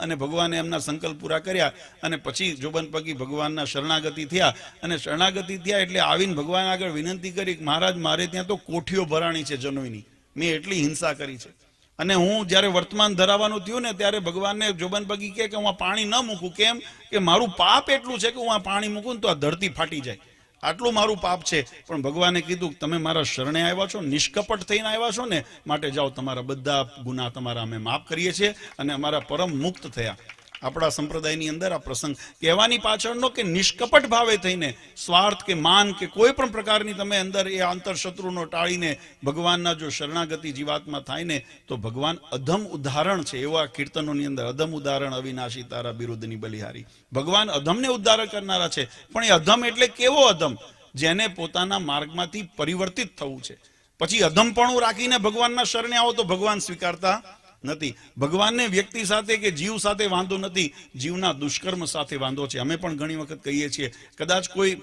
અને ભગવાને એમના સંકલ્પ પૂરા કર્યા અને પછી જોબન પગી ભગવાનના શરણાગતિ થયા. અને શરણાગતિ થયા એટલે આવીને ભગવાન આગળ વિનંતી કરી કે મહારાજ, મારે ત્યાં તો કોઠીઓ ભરાણી છે જનોઈની, મેં એટલી હિંસા કરી છે. અને હું જ્યારે વર્તમાન ધરાવવાનું થયું ને ત્યારે ભગવાનને જોબન પગી કે હું આ પાણી ન મૂકું. કેમ કે મારું પાપ એટલું છે કે હું આ પાણી મૂકું ને તો આ ધરતી ફાટી જાય, આટલું મારું પાપ છે. પણ ભગવાને કીધું તમે મારા શરણે આવ્યા છો, નિષ્કપટ થઈને આવ્યા છો ને, માટે જાઓ, તમારા બધા ગુના તમારા અમે માફ કરીએ છીએ અને અમારા પરમ મુક્ત થયા. આપણા સંપ્રદાયની અંદર આ પ્રસંગ કહેવાની પાછળનો કે નિષ્કપટ ભાવે થઈને સ્વાર્થ કે માન કે કોઈ પણ પ્રકારની તમે અંદર એ આંતરશત્રુનો ટાળીને ભગવાનના જો શરણાગતિ જીવાત્મા થાય ને તો ભગવાન અધમ ઉદાહરણ છે. એવા કીર્તનોની અંદર અધમ ઉદાહરણ અવિનાશી તારા બિરુદની બલિહારી. ભગવાન અધમને ઉદ્ધાર કરનારા છે, પણ એ અધમ એટલે કેવો અધમ? જેને પોતાના માર્ગમાંથી પરિવર્તિત થવું છે. પછી અધમપણું રાખીને ભગવાનના શરણે આવો તો ભગવાન સ્વીકારતા નથી. ભગવાનને વ્યક્તિ સાથે કે જીવ સાથે વાંધો નથી, જીવના દુષ્કર્મ સાથે વાંધો છે. અમે પણ ઘણી વખત કહીએ છીએ, કદાચ કોઈ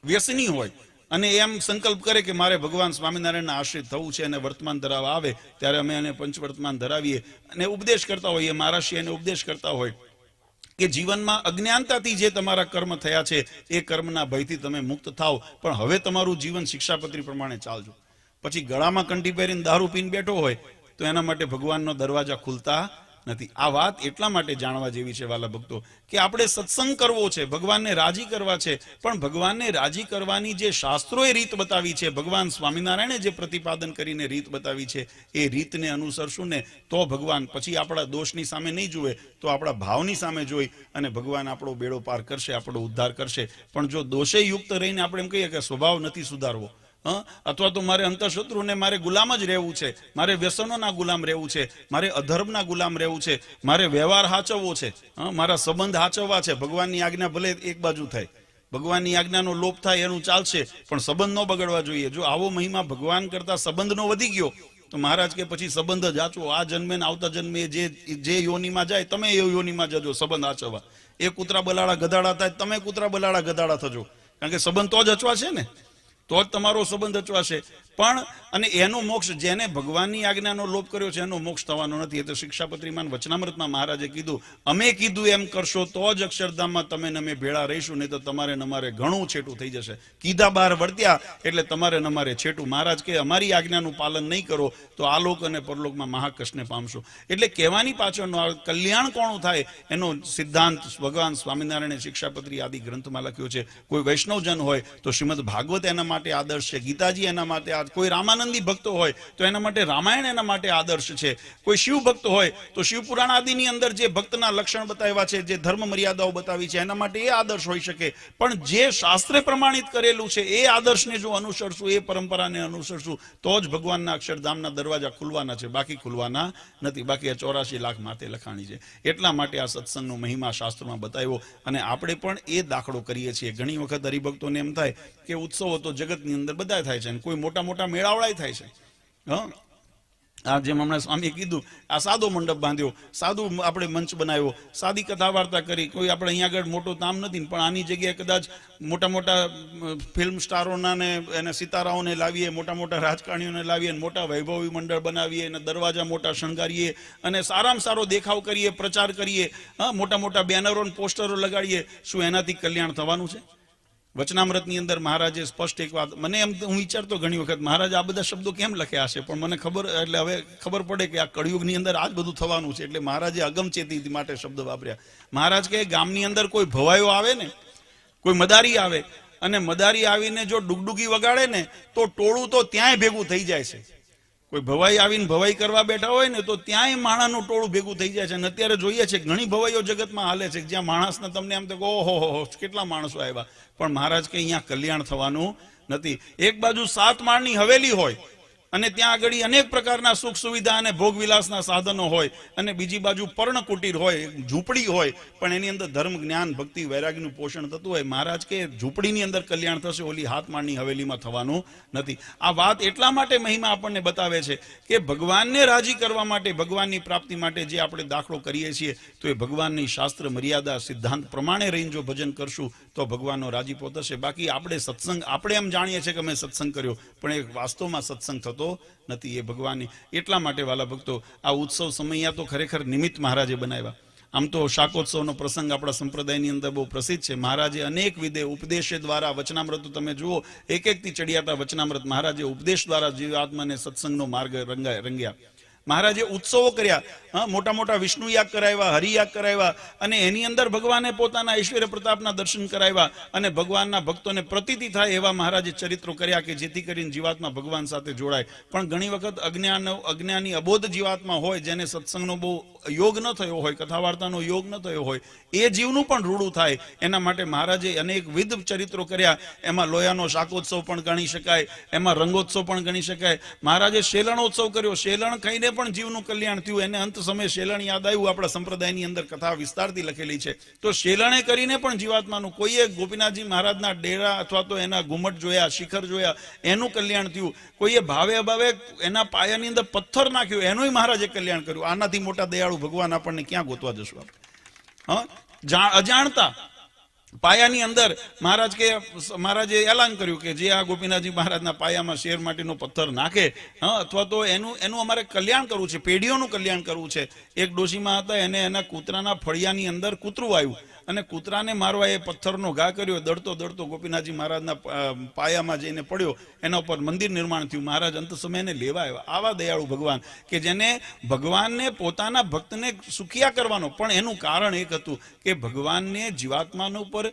વ્યસની હોય અને એમ સંકલ્પ કરે કે મારે ભગવાન સ્વામિનારાયણના આશ્રિત થવું છે અને વર્તમાન ધરાવવા આવે ત્યારે અમે એને પંચવર્તમાન ધરાવીએ અને ઉપદેશ કરતા હોઈએ. મહારાષ્ટ્રી એને ઉપદેશ કરતા હોય કે જીવનમાં અજ્ઞાનતાથી જે તમારા કર્મ થયા છે એ કર્મના ભયથી તમે મુક્ત થાવ, પણ હવે તમારું જીવન શિક્ષાપત્રી પ્રમાણે ચાલજો. પછી ગળામાં કંઠી પહેરીને દારૂ પીને બેઠો હોય તો એના માટે ભગવાનનો દરવાજા ખુલતા નથી. આ વાત એટલા માટે જાણવા જેવી છે વાલા ભક્તો કે આપણે સત્સંગ કરવો છે, ભગવાનને રાજી કરવા છે, પણ ભગવાનને રાજી કરવાની જે શાસ્ત્રોએ રીત બતાવી છે, ભગવાન સ્વામિનારાયણે જે પ્રતિપાદન કરીને રીત બતાવી છે એ રીતને અનુસરશું ને તો ભગવાન પછી આપણા દોષની સામે નહીં જુએ તો આપણા ભાવની સામે જોઈ અને ભગવાન આપણો બેડો પાર કરશે, આપણો ઉદ્ધાર કરશે. પણ જો દોષે યુક્ત રહીને આપણે એમ કહીએ કે સ્વભાવ નથી સુધારવો, અથવા તો મારે અંતઃશત્રુને મારે ગુલામ જ રહેવું છે, મારે વ્યસનોના ગુલામ રહેવું છે, મારે અધર્મના ગુલામ રહેવું છે, મારે વ્યવહાર હાચવવો છે, મારા સંબંધ હાચવવા છે. ભગવાનની આજ્ઞા ભલે એક બાજુ થાય, ભગવાનની આજ્ઞાનો લોપ થાય એનું ચાલશે, પણ સંબંધ ન બગડવા જોઈએ. જો આવો મહિમા ભગવાન કરતા સંબંધનો વધી ગયો તો મહારાજ કે પછી સંબંધ જ હાચવો. આ જન્મે ને આવતા જન્મે જે યોનીમાં જાય તમે એ યોનીમાં જજો સંબંધ હાચવવા. એ કૂતરા બલાડા ગધાડા થાય, તમે કૂતરા બલાડા ગધાડા થજો, કારણ કે સંબંધ તો જ હચવા છે ને, તો જ તમારો સંબંધ અચવાશે. પણ અને એનો મોક્ષ, જેને ભગવાનની આજ્ઞાનો લોપ કર્યો છે એનો મોક્ષ થવાનો નથી. એ તો શિક્ષાપત્રીમાં વચનામૃતમાં મહારાજે કીધું, અમે કીધું એમ કરશો તો જ અક્ષરધામમાં તમે ને અમે ભેળા રહીશું, નહીં તો તમારે ને અમારે ઘણું છેટું થઈ જશે. કીધા બહાર વર્ત્યા એટલે તમારે ને અમારે છેટું. મહારાજ કે અમારી આજ્ઞાનું પાલન નહીં કરો તો આલોક અને પરલોકમાં મહાકષ્ટને પામશો. એટલે કહેવાની પાછળનો કલ્યાણ કોનું થાય એનો સિદ્ધાંત ભગવાન સ્વામિનારાયણે શિક્ષાપત્રી આદિ ગ્રંથમાં લખ્યો છે. કોઈ વૈષ્ણવજન હોય તો શ્રીમદ ભાગવત એના માટે આદર્શ છે, ગીતાજી એના માટે, કોઈ રામાનંદી ભક્તો હોય તો એના માટે રામાયણ એના માટે આદર્શ છે, કોઈ શિવ ભક્ત હોય તો શિવપુરાણ આદિની અંદર જે ભક્તના લક્ષણ બતાવ્યા છે, જે ધર્મ મર્યાદાઓ બતાવી છે એના માટે એ આદર્શ હોઈ શકે. પણ જે શાસ્ત્રે પ્રમાણિત કરેલું છે એ આદર્શને જો અનુસરશું, એ પરંપરાને અનુસરશું તો જ ભગવાનના અક્ષરધામના દરવાજા ખુલવાના છે, બાકી ખુલવાના નથી. બાકી આ 84 લાખ માથે લખાણી છે. એટલા માટે આ સત્સંગનો મહિમા શાસ્ત્રમાં બતાવ્યો અને આપણે પણ એ દાખલો કરીએ છીએ. ઘણી વખત હરિભક્તોને એમ થાય કે ઉત્સવો તો જગતની અંદર બધા થાય છે, કોઈ મોટા મોટા મેળાવડા થાય છે. આ જેમ હમણાં સ્વામીએ કીધું, આ સાદો મંડપ બાંધ્યો, સાદું આપણે મંચ બનાવ્યો, સાદી કથા વાર્તા કરી, કોઈ આપણે અહીંયા આગળ મોટો તામ નથી, પણ આની જગ્યાએ કદાચ મોટા મોટા ફિલ્મ સ્ટારોના ને એને સિતારાઓને લાવીએ, મોટા મોટા રાજકારણીઓને લાવીએ, મોટા વૈભવી મંડળ બનાવીએ અને દરવાજા મોટા શણગારીએ અને સારામાં સારો દેખાવ કરીએ, પ્રચાર કરીએ, મોટા મોટા બેનરો અને પોસ્ટરો લગાડીએ. શું એનાથી કલ્યાણ થવાનું છે? વચનામૃતની અંદર મહારાજે સ્પષ્ટ એક વાત, મને એમ હું વિચારતો ઘણી વખત મહારાજ આ બધા શબ્દો કેમ લખ્યા હશે, પણ મને ખબર, એટલે હવે ખબર પડે કે આ કળિયુગની અંદર આ જ બધું થવાનું છે. એટલે મહારાજે અગમચેતી માટે શબ્દ વાપર્યા. મહારાજ કે ગામની અંદર કોઈ ભવાયો આવે ને, કોઈ મદારી આવે અને મદારી આવીને જો ડુગડુગી વગાડે ને તો ટોળું તો ત્યાંય ભેગું થઈ જાય છે. કોઈ ભવાઈ આવીને ભવાઈ કરવા બેઠા હોય ને તો ત્યાંય માણસનું ટોળું ભેગું થઈ જાય છે. અને અત્યારે જોઈએ છે ઘણી ભવાઈઓ જગતમાં હાલે છે જ્યાં માણસને તમને એમ તો ઓહો કેટલા માણસો આવ્યા, પણ મહારાજ કે અહીંયા કલ્યાણ થવાનું નથી. એક બાજુ 7 માળની હવેલી હોય અને ત્યાં આગળ અનેક પ્રકારના સુખ સુવિધા અને ભોગવિલાસના સાધનો હોય અને બીજી બાજુ પર્ણકુટીર હોય, ઝૂંપડી હોય, પણ એની અંદર ધર્મ, જ્ઞાન, ભક્તિ, વૈરાગ્યનું પોષણ થતું હોય. મહારાજ કે ઝૂંપડીની અંદર કલ્યાણ થશે, ઓલી 7 માળની હવેલીમાં થવાનું નથી. આ વાત એટલા માટે મહિમા આપણને બતાવે છે કે ભગવાનને રાજી કરવા માટે, ભગવાનની પ્રાપ્તિ માટે જે આપણે દાખલો કરીએ છીએ તો એ ભગવાનની શાસ્ત્ર મર્યાદા સિદ્ધાંત પ્રમાણે રહીને જો ભજન કરશું તો ભગવાનનો રાજીપો થશે. બાકી આપણે સત્સંગ, આપણે એમ જાણીએ છીએ કે અમે સત્સંગ કર્યો, પણ એ વાસ્તવમાં સત્સંગ થતો નથી. એ ભગવાનની. એટલા માટે વાલા ભક્તો આ ઉત્સવ સમયા તો ખરેખર નિમિત્ત મહારાજે બનાવ્યા. આમ તો શાકોત્સવનો પ્રસંગ આપણા સંપ્રદાયની અંદર બહુ પ્રસિદ્ધ છે. મહારાજે અનેક વિધે ઉપદેશ દ્વારા વચનામૃત, તમે જુઓ એક એકથી ચડિયાતા વચનામૃત મહારાજે ઉપદેશ દ્વારા જીવાત્માને સત્સંગનો માર્ગ રંગ્યા. મહારાજે ઉત્સવો કર્યા મોટા મોટા વિષ્ણુ યાગ કરાવ્યા, હરિયાગ કરાવ્યા, અને એની અંદર ભગવાને પોતાના ઐશ્વર્ય પ્રતાપના દર્શન કરાવ્યા, અને ભગવાનના ભક્તોને પ્રતીતિ થાય એવા મહારાજે ચરિત્રો કર્યા કે જેથી કરીને જીવાત્મા ભગવાન સાથે જોડાય. પણ ઘણી વખત અજ્ઞાની અબોધ જીવાત્મા હોય, જેને સત્સંગનો બહુ યોગ ન થયો હોય, કથા વાર્તાનો યોગ ન થયો હોય, એ જીવનું પણ રૂડું થાય એના માટે મહારાજે અનેકવિધ ચરિત્રો કર્યા. એમાં લોયાનો શાકોત્સવ પણ ગણી શકાય, એમાં રંગોત્સવ પણ ગણી શકાય. મહારાજે શેલણોત્સવ કર્યો, શેલણ ખાઈને પણ જીવનું કલ્યાણ થયું. એને અંત સમયે શેલણ યાદ આવ્યું. આપણા સંપ્રદાયની અંદર કથા વિસ્તારથી લખેલી છે. તો શેલણે કરીને પણ જીવાત્માનું, કોઈએ ગોપીનાથજી મહારાજના ડેરા અથવા તો એના ઘુમટ જોયા, શિખર જોયા, એનું કલ્યાણ થયું. કોઈએ ભાવે અભાવે એના પાયાની અંદર પથ્થર નાખ્યો, એનું મહારાજે કલ્યાણ કર્યું. આનાથી મોટા દયાળુ ભગવાન આપણને ક્યાં ગોતવા જશું આપણે? અજાણતા પાયાની અંદર મહારાજે એલાન કર્યું કે જે આ ગોપીનાથજી મહારાજના પાયામાં શેર માટીનો પથ્થર નાખે, અથવા તો એનું અમારે કલ્યાણ કરવું છે, પેઢીઓનું કલ્યાણ કરવું છે. એક ડોશીમાં હતા, એને એના કૂતરાના ફળિયાની અંદર કૂતરું આવ્યું, અને કૂતરાને મારવા એ પથ્થરનો ઘા કર્યો. દડતો ગોપીનાથજી મહારાજના પાયામાં જઈને પડ્યો, એના ઉપર મંદિર નિર્માણ થયું. મહારાજ અંત સમયે એને લેવા આવ્યા. આવા દયાળુ ભગવાન કે જેને ભગવાનને પોતાના ભક્તને સુખિયા કરવાનો, પણ એનું કારણ એક હતું કે ભગવાનને જીવાત્માનો ઉપર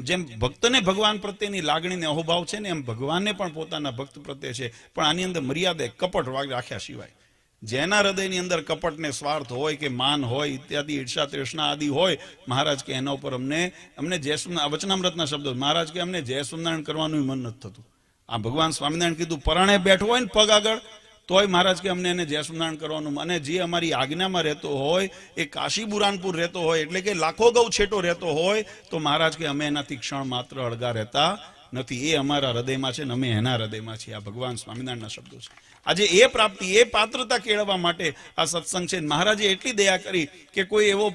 જેમ ભક્તને ભગવાન પ્રત્યેની લાગણીને અહોભાવ છે ને, એમ ભગવાનને પણ પોતાના ભક્ત પ્રત્યે છે. પણ આની અંદર મર્યાદા કપટ રાખ્યા સિવાય, જેના હૃદયની અંદર કપટ ને સ્વાર્થ હોય કે માન હોય ઇત્યાદિ ઈર્ષા તૃષ્ણા આદિ હોય, મહારાજ કે એના ઉપર અમને વચનામૃતના શબ્દો, મહારાજ કે અમને જય સ્વામિનારાયણ કરવાનું મન નથી થતું. આ ભગવાન સ્વામિનારાયણ કીધું, પરાણે બેઠો હોય ને પગ આગળ, તોય મહારાજ કે અમને એને જય સ્વામિનારાયણ કરવાનું. અને જે અમારી આજ્ઞામાં રહેતો હોય, એ કાશી બુરાનપુર રહેતો હોય, એટલે કે લાખો ગૌ છેટો રહેતો હોય, તો મહારાજ કે અમે એનાથી ક્ષણ માત્ર અળગા રહેતા નથી. એ અમારા હૃદયમાં છે ને અમે એના હૃદયમાં છીએ. આ ભગવાન સ્વામિનારાયણના શબ્દો છે. આજે એ પ્રાપ્તિ, એ પાત્રતા કેળવવા માટે આ સત્સંગ છે. મહારાજે એટલી દયા કરી કે કોઈ એવો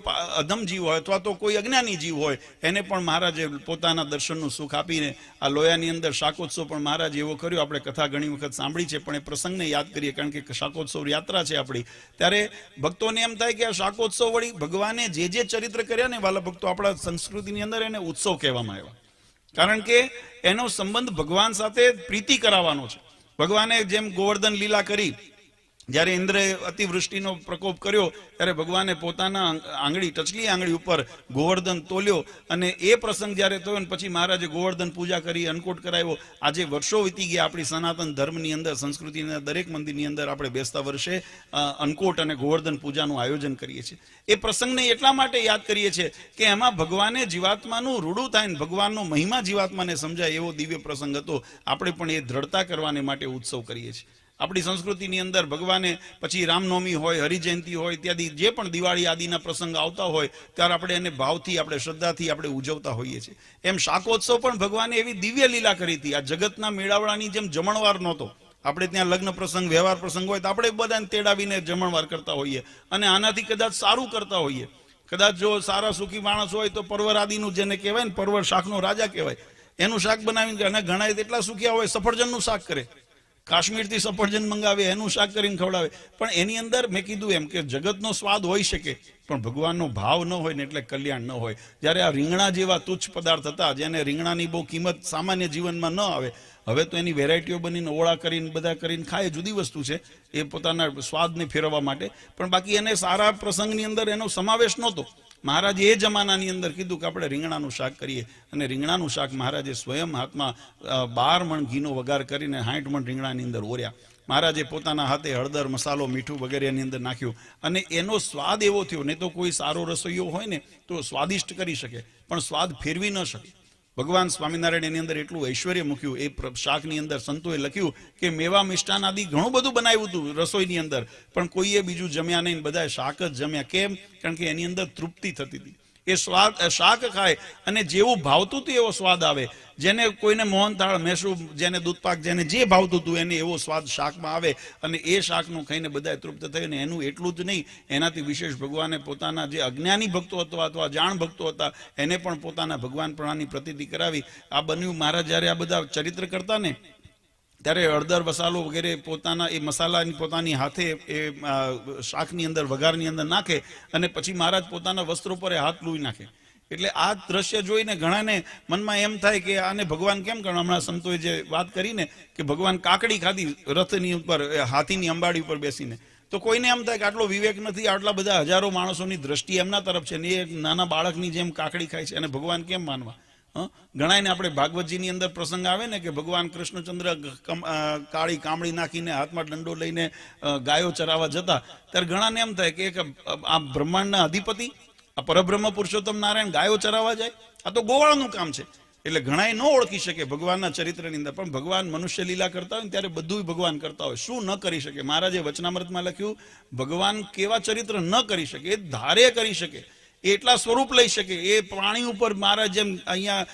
અધમ જીવ હોય અથવા તો કોઈ અજ્ઞાની જીવ હોય, એને પણ મહારાજે પોતાના દર્શનનું સુખ આપીને આ લોયાની અંદર શાકોત્સવ પણ મહારાજે એવો કર્યો. આપણે કથા ઘણી વખત સાંભળી છે, પણ એ પ્રસંગને યાદ કરીએ, કારણ કે શાકોત્સવ યાત્રા છે આપણી. ત્યારે ભક્તોને એમ થાય કે આ શાકોત્સવ વળી ભગવાને જે ચરિત્ર કર્યા ને, વાલા ભક્તો, આપણા સંસ્કૃતિની અંદર એને ઉત્સવ કહેવામાં આવ્યા. કારણ કે એનો સંબંધ ભગવાન સાથે પ્રીતિ કરાવવાનો છે. ભગવાને જેમ ગોવર્ધન લીલા કરી, જ્યારે ઇન્દ્રએ અતિવૃષ્ટિનો પ્રકોપ કર્યો, ત્યારે ભગવાને પોતાના આંગળી, ટચલી આંગળી ઉપર ગોવર્ધન તોલ્યો, અને એ પ્રસંગ જ્યારે થયો ને પછી મહારાજે ગોવર્ધન પૂજા કરી, અન્નકૂટ કરાવ્યો. આજે વર્ષો વીતી ગયા, આપણી સનાતન ધર્મની અંદર, સંસ્કૃતિના દરેક મંદિરની અંદર આપણે બેસતા વર્ષે અન્નકૂટ અને ગોવર્ધન પૂજાનું આયોજન કરીએ છીએ. એ પ્રસંગને એટલા માટે યાદ કરીએ છીએ કે એમાં ભગવાને જીવાત્માનું રૂડું થાય ને ભગવાનનો મહિમા જીવાત્માને સમજાય, એવો દિવ્ય પ્રસંગ હતો. આપણે પણ એ દ્રઢતા કરવાને માટે ઉત્સવ કરીએ છીએ. આપણી સંસ્કૃતિની અંદર ભગવાને પછી રામનવમી હોય, હરિજયંતિ હોય, ઇત્યાદિ જે પણ દિવાળી આદિના પ્રસંગ આવતા હોય, ત્યારે આપણે એને ભાવથી, આપણે શ્રદ્ધાથી આપણે ઉજવતા હોઈએ છીએ. એમ શાકોત્સવ પણ ભગવાને એવી દિવ્ય લીલા કરી હતી. આ જગતના મેળાવડાની જેમ જમણવાર નહોતો. આપણે ત્યાં લગ્ન પ્રસંગ, વ્યવહાર પ્રસંગ હોય તો આપણે બધાને તેડાવીને જમણવાર કરતા હોઈએ, અને આનાથી કદાચ સારું કરતા હોઈએ. કદાચ જો સારા સુખી માણસ હોય તો પરવર આદિનું, જેને કહેવાય ને પરવર શાકનો રાજા કહેવાય, એનું શાક બનાવીને, અને ઘણા એટલા સુખિયા હોય સફરજનનું શાક કરે, કાશ્મીરથી સફરજન મંગાવે, એનું શાક કરીને ખવડાવે. પણ એની અંદર મેં કીધું એમ કે જગતનો સ્વાદ હોઈ શકે, પણ ભગવાનનો ભાવ ન હોય ને એટલે કલ્યાણ ન હોય. જ્યારે આ રીંગણા જેવા તુચ્છ પદાર્થ હતા, જેને રીંગણાની બહુ કિંમત સામાન્ય જીવનમાં ન આવે, હવે તો એની વેરાયટીઓ બનીને ઓળા કરીને બધા કરીને ખાય, જુદી વસ્તુ છે, એ પોતાના સ્વાદને ફેરવવા માટે. પણ બાકી એને સારા પ્રસંગની અંદર એનો સમાવેશ નહોતો. મહારાજે એ જમાનાની અંદર કીધું કે આપણે રીંગણાનું શાક કરીએ, અને રીંગણાનું શાક મહારાજે સ્વયં હાથમાં 12 મણ ઘીનો વઘાર કરીને 60 મણ રીંગણાની અંદર ઓર્યા. મહારાજે પોતાના હાથે હળદર, મસાલો, મીઠું વગેરેની અંદર નાખ્યું, અને એનો સ્વાદ એવો થયો. નહીં તો કોઈ સારો રસોઈયો હોય ને તો સ્વાદિષ્ટ કરી શકે, પણ સ્વાદ ફેરવી ન શકે. ભગવાન સ્વામિનારાયણ એની અંદર એટલું ઐશ્વર્ય મૂક્યું. એ શાકની અંદર સંતોએ લખ્યું કે મેવા મિષ્ટાન આદિ ઘણું બધું બનાવ્યું હતું રસોઈની અંદર, પણ કોઈએ બીજું જમ્યા નહીં, બધાએ શાક જ જમ્યા. કેમ? કારણ કે એની અંદર તૃપ્તિ થતી હતી. એ સ્વાદ, શાક ખાય અને જેવું ભાવતું હતું એવો સ્વાદ આવે. જેને કોઈને મોહનથાળ, મેસૂબ, જેને દૂધપાક, જેને જે ભાવતું હતું એને એવો સ્વાદ શાકમાં આવે, અને એ શાકનું ખાઈને બધાએ તૃપ્ત થયું. ને એનું એટલું જ નહીં, એનાથી વિશેષ ભગવાને પોતાના જે અજ્ઞાની ભક્તો હતા અથવા જાણ ભક્તો હતા, એને પણ પોતાના ભગવાન પ્રણાની પ્રતીતિ કરાવી. આ બન્યું. મહારાજ જ્યારે આ બધા ચરિત્ર કરતા ને, ત્યારે હળદર, મસાલો વગેરે પોતાના એ મસાલાની પોતાની હાથે એ શાકની અંદર, વઘારની અંદર નાખે, અને પછી મહારાજ પોતાના વસ્ત્રો પર હાથ લૂઈ નાખે. એટલે આ દ્રશ્ય જોઈને ઘણાને મનમાં એમ થાય કે આને ભગવાન કેમ કરે. હમણાં સંતોએ જે વાત કરીને કે ભગવાન કાકડી ખાધી રથની ઉપર, હાથીની અંબાડી ઉપર બેસીને, તો કોઈને એમ થાય કે આટલો વિવેક નથી, આટલા બધા હજારો માણસોની દ્રષ્ટિ એમના તરફ છે ને એ નાના બાળકની જેમ કાકડી ખાય છે, અને ભગવાન કેમ માનવા? ગણાયને આપણે ભાગવતજીની અંદર પ્રસંગ આવે ને કે ભગવાન કૃષ્ણચંદ્ર કાળી કામળી નાખીને હાથમાં દંડો લઈને ગાયો ચરાવવા જતા, ત્યારે ઘણાને એમ થાય કે આ બ્રહ્માંડના અધિપતિ, આ પરબ્રહ્મ પુરુષોત્તમ નારાયણ ગાયો ચરાવવા જાય? આ તો ગોવાળનું કામ છે. એટલે ઘણા ન ઓળખી શકે ભગવાનના ચરિત્રની અંદર. પણ ભગવાન મનુષ્ય લીલા કરતા હોય ને ત્યારે બધું ભગવાન કરતા હોય. શું ન કરી શકે? મહારાજે વચનામૃતમાં લખ્યું, ભગવાન કેવા ચરિત્ર ન કરી શકે, એ ધારે કરી શકે, એટલા સ્વરૂપ લઈ શકે. એ પ્રાણી ઉપર મહારાજ જેમ અહીંયા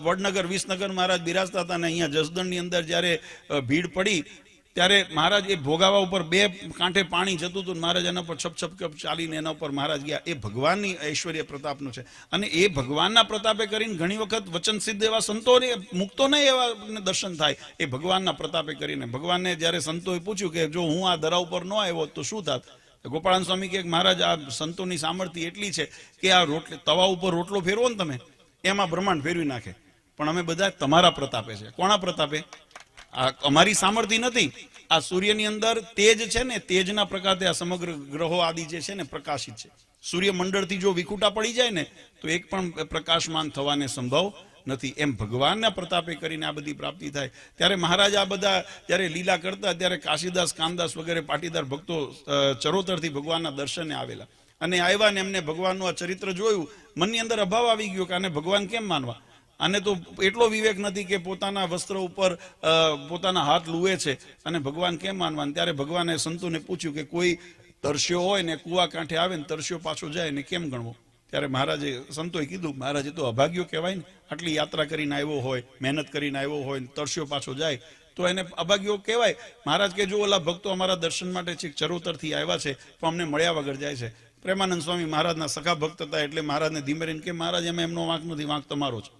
વડનગર વિસનગર મહારાજ બિરાજતા હતા, ને અહીંયા જસદણની અંદર જ્યારે ભીડ પડી ત્યારે મહારાજ એ ભોગાવા ઉપર 2 કાંઠે પાણી જતું હતું, મહારાજ એના પર છપ ચાલીને એના ઉપર મહારાજ ગયા. એ ભગવાનની ઐશ્વર્ય પ્રતાપનું છે. અને એ ભગવાનના પ્રતાપે કરીને ઘણી વખત વચન સિદ્ધ એવા સંતોને મુક્તોને એવા દર્શન થાય, એ ભગવાનના પ્રતાપે કરીને. ભગવાનને જ્યારે સંતોએ પૂછ્યું કે જો હું આ દરા ઉપર ન આવ્યો તો શું થાત? ગોપાળાન સ્વામી કે મહારાજ આ સંતોની સામર્થ્ય એટલી છે કે આ તવા ઉપર રોટલો ફેરવો ને તમે, એમાં બ્રહ્માંડ ફેરવી નાખે. પણ અમે બધા તમારા પ્રતાપે છે. કોના પ્રતાપે? આ અમારી સામર્થ્ય નથી. આ સૂર્યની અંદર તેજ છે ને, તેજના પ્રકારે આ સમગ્ર ગ્રહો આદિ જે છે ને પ્રકાશિત છે. સૂર્યમંડળથી જો વિખૂટા પડી જાય ને તો એક પણ પ્રકાશમાન થવાને સંભવ નથી. એમ ભગવાનના પ્રતાપે કરીને આ બધી પ્રાપ્તિ થાય. ત્યારે મહારાજ આ બધા જ્યારે લીલા કરતા ત્યારે કાશીદાસ કામદાસ વગેરે પાટીદાર ભક્તો ચરોતરથી ભગવાનના દર્શને આવેલા, અને આવ્યા ને એમને ભગવાનનું આ ચરિત્ર જોયું, મનની અંદર અભાવ આવી ગયો કે આને ભગવાન કેમ માનવા? આને તો એટલો વિવેક નથી કે પોતાના વસ્ત્ર ઉપર પોતાના હાથ લૂવે છે, અને ભગવાન કેમ માનવા? ત્યારે ભગવાને સંતોને પૂછ્યું કે કોઈ તરસ્યો હોય ને કુવા કાંઠે આવે ને તરસ્યો પાછો જાય ને કેમ ગણવો? ત્યારે મહારાજે સંતોએ કીધું, મહારાજે તો અભાગ્યો કહેવાય ને, આટલી યાત્રા કરીને આવ્યો હોય, મહેનત કરીને આવ્યો હોય, તરસ્યો પાછો જાય તો એને અભાગ્યો કહેવાય. મહારાજ કે જો ઓલા ભક્તો અમારા દર્શન માટે છે ચરોતરથી આવ્યા છે પણ અમને મળ્યા વગર જાય છે. પ્રેમાનંદ સ્વામી મહારાજના સખા ભક્ત હતા, એટલે મહારાજને ધીમે રહીને કે મહારાજ એમાં એમનો વાંક નથી, વાંક તમારો છે.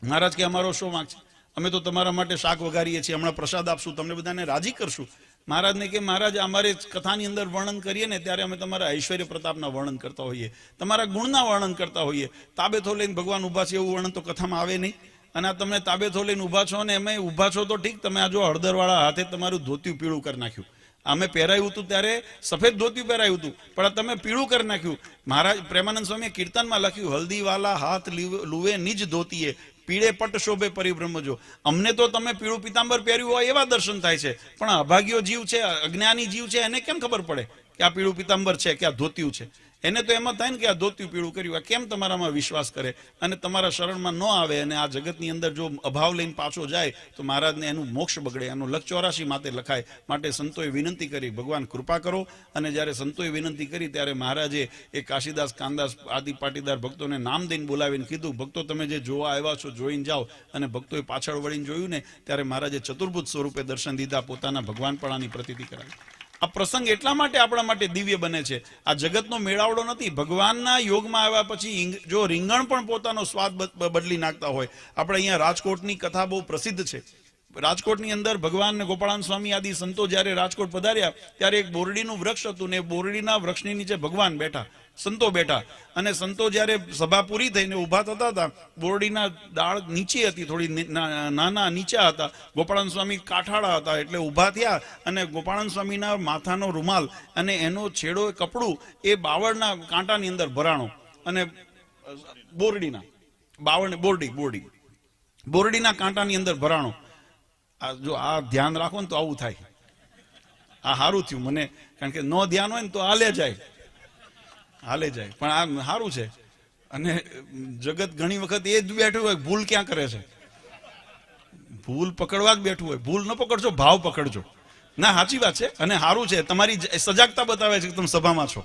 મહારાજ કે અમારો શું વાંક છે? અમે તો તમારા માટે શાક વઘારીએ છીએ, હમણાં પ્રસાદ આપશું, તમને બધાને રાજી કરશું. મહારાજને કે મહારાજ અમારે કથાની અંદર વર્ણન કરીએ ને ત્યારે અમે તમારા ઐશ્વર્ય પ્રતાપના વર્ણન કરતા હોઈએ, તમારા ગુણના વર્ણન કરતા હોઈએ. તાબેથો લઈને ભગવાન ઊભા છે એવું વર્ણન તો કથામાં આવે નહીં. અને આ તમે તાબેથો લઈને ઊભા છો ને એમાં ઊભા છો તો ઠીક, તમે આ જો હળદરવાળા હાથે તમારું ધોતિયું પીળું કરી નાખ્યું. અમે પહેરાયું હતું ત્યારે સફેદ ધોતિયું પહેરાયું હતું, પણ તમે પીળું કરી નાખ્યું. મહારાજ પ્રેમાનંદ સ્વામીએ કીર્તનમાં લખ્યું, હલ્દીવાલા હાથ લુવે નિજ ધોતીએ, પીળે પટ શોભે પરિબ્રહ્મજો. અમને તો તમે પીળું પિતાંબર પહેર્યું હોય એવા દર્શન થાય છે, પણ અભાગ્યો જીવ છે, અજ્ઞાની જીવ છે, એને કેમ ખબર પડે કે આ પીળું પિતાંબર છે કે આ ધોતિયું છે? એને તો એમાં થાય ને કે આ ધોતિયું પીળું કર્યું. આ કેમ તમારામાં વિશ્વાસ કરે અને તમારા શરણમાં ન આવે અને આ જગતની અંદર જો અભાવ લઈને પાછો જાય તો મહારાજને એનું મોક્ષ બગડે. એનું લખ 84 માતે લખાય. માટે સંતોએ વિનંતી કરી, ભગવાન કૃપા કરો. અને જ્યારે સંતોએ વિનંતી કરી ત્યારે મહારાજે એ કાશીદાસ કામદાસ આદિ પાટીદાર ભક્તોને નામ દઈને બોલાવીને કીધું, ભક્તો તમે જે જોવા આવ્યા છો જોઈને જાઓ. અને ભક્તોએ પાછળ વળીને જોયું ને ત્યારે મહારાજે ચતુર્ભુજ સ્વરૂપે દર્શન દીધા, પોતાના ભગવાનપણાની પ્રતીતિ કરાવી. આ પ્રસંગ એટલા માટે આપણા માટે દિવ્ય બને છે. આ જગતનો મેળાવડો નથી. ભગવાનના યોગમાં આવ્યા પછી જો રીંગણ પણ પોતાનો સ્વાદ બદલી નાખતા હોય. આપણે અહીંયા રાજકોટની કથા બહુ પ્રસિદ્ધ છે. રાજકોટની અંદર ભગવાન ને ગોપાળાન સ્વામી આદિ સંતો જ્યારે રાજકોટ પધાર્યા ત્યારે એક બોરડીનું વૃક્ષ હતું ને બોરડીના વૃક્ષની નીચે ભગવાન બેઠા, સંતો બેઠા. અને સંતો જ્યારે સભા પૂરી થઈને ઊભા થતા હતા, બોરડીના ડાળ નીચે હતી, થોડી નાના નીચા હતા. ગોપાળાન સ્વામી કાઠાળા હતા એટલે ઊભા થયા અને ગોપાળાન સ્વામીના માથાનો રૂમાલ અને એનો છેડો કપડું એ બાવળના કાંટાની અંદર ભરાણો. અને બોરડીના કાંટાની અંદર ભરાણો. જો આ ધ્યાન રાખો ને તો આવું થાય. આ સારું થયું મને, કારણ કે નો ધ્યાન હોય ને તો હાલે જાય. પણ આ સારું છે. અને જગત ઘણી વખત એ જ બેઠું હોય, ભૂલ ક્યાં કરે છે? ભૂલ પકડવા જ બેઠું હોય. ભૂલ ન પકડજો, ભાવ પકડજો. ના, સાચી વાત છે. અને સારું છે, તમારી સજાગતા બતાવે છે કે તમે સભામાં છો.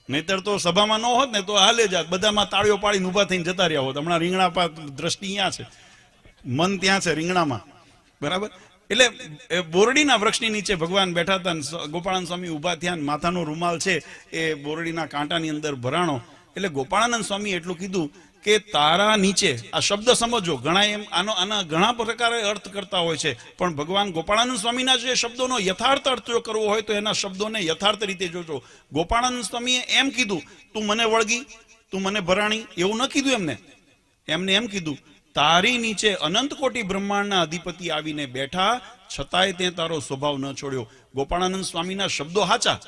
નહીતર તો સભામાં ન હોત ને તો હાલે જાત, બધામાં તાળીઓ પાડીને ઊભા થઈને જતા રહ્યા હોત. હમણાં રીંગણા પા દ્રષ્ટિ અહીંયા છે, મન ત્યાં છે રીંગણામાં. બરાબર. એટલે બોરડીના વૃક્ષની નીચે ભગવાન બેઠા હતા. ગોપાળાનંદ સ્વામી ઊભા થયા, માથાનો રૂમાલ છે એ બોરડીના કાંટાની અંદર ભરાણો. એટલે ગોપાળાનંદ સ્વામી એટલું કીધું કે તારા નીચે, આ શબ્દ સમજો, ઘણા એમ આના ઘણા પ્રકારે અર્થ કરતા હોય છે, પણ ભગવાન ગોપાળાનંદ સ્વામીના જે શબ્દોનો યથાર્થ અર્થ જો કરવો હોય તો એના શબ્દોને યથાર્થ રીતે જોજો. ગોપાળાનંદ સ્વામીએ એમ કીધું, તું મને વળગી, તું મને ભરાણી, એવું ન કીધું એમને. એમને એમ કીધું, તારી નીચે અનંત કોટી બ્રહ્માંડના અધિપતિ આવીને બેઠા, છતાંય તે તારો સ્વભાવ ન છોડ્યો. ગોપાળાનંદ સ્વામીના શબ્દો સાચા,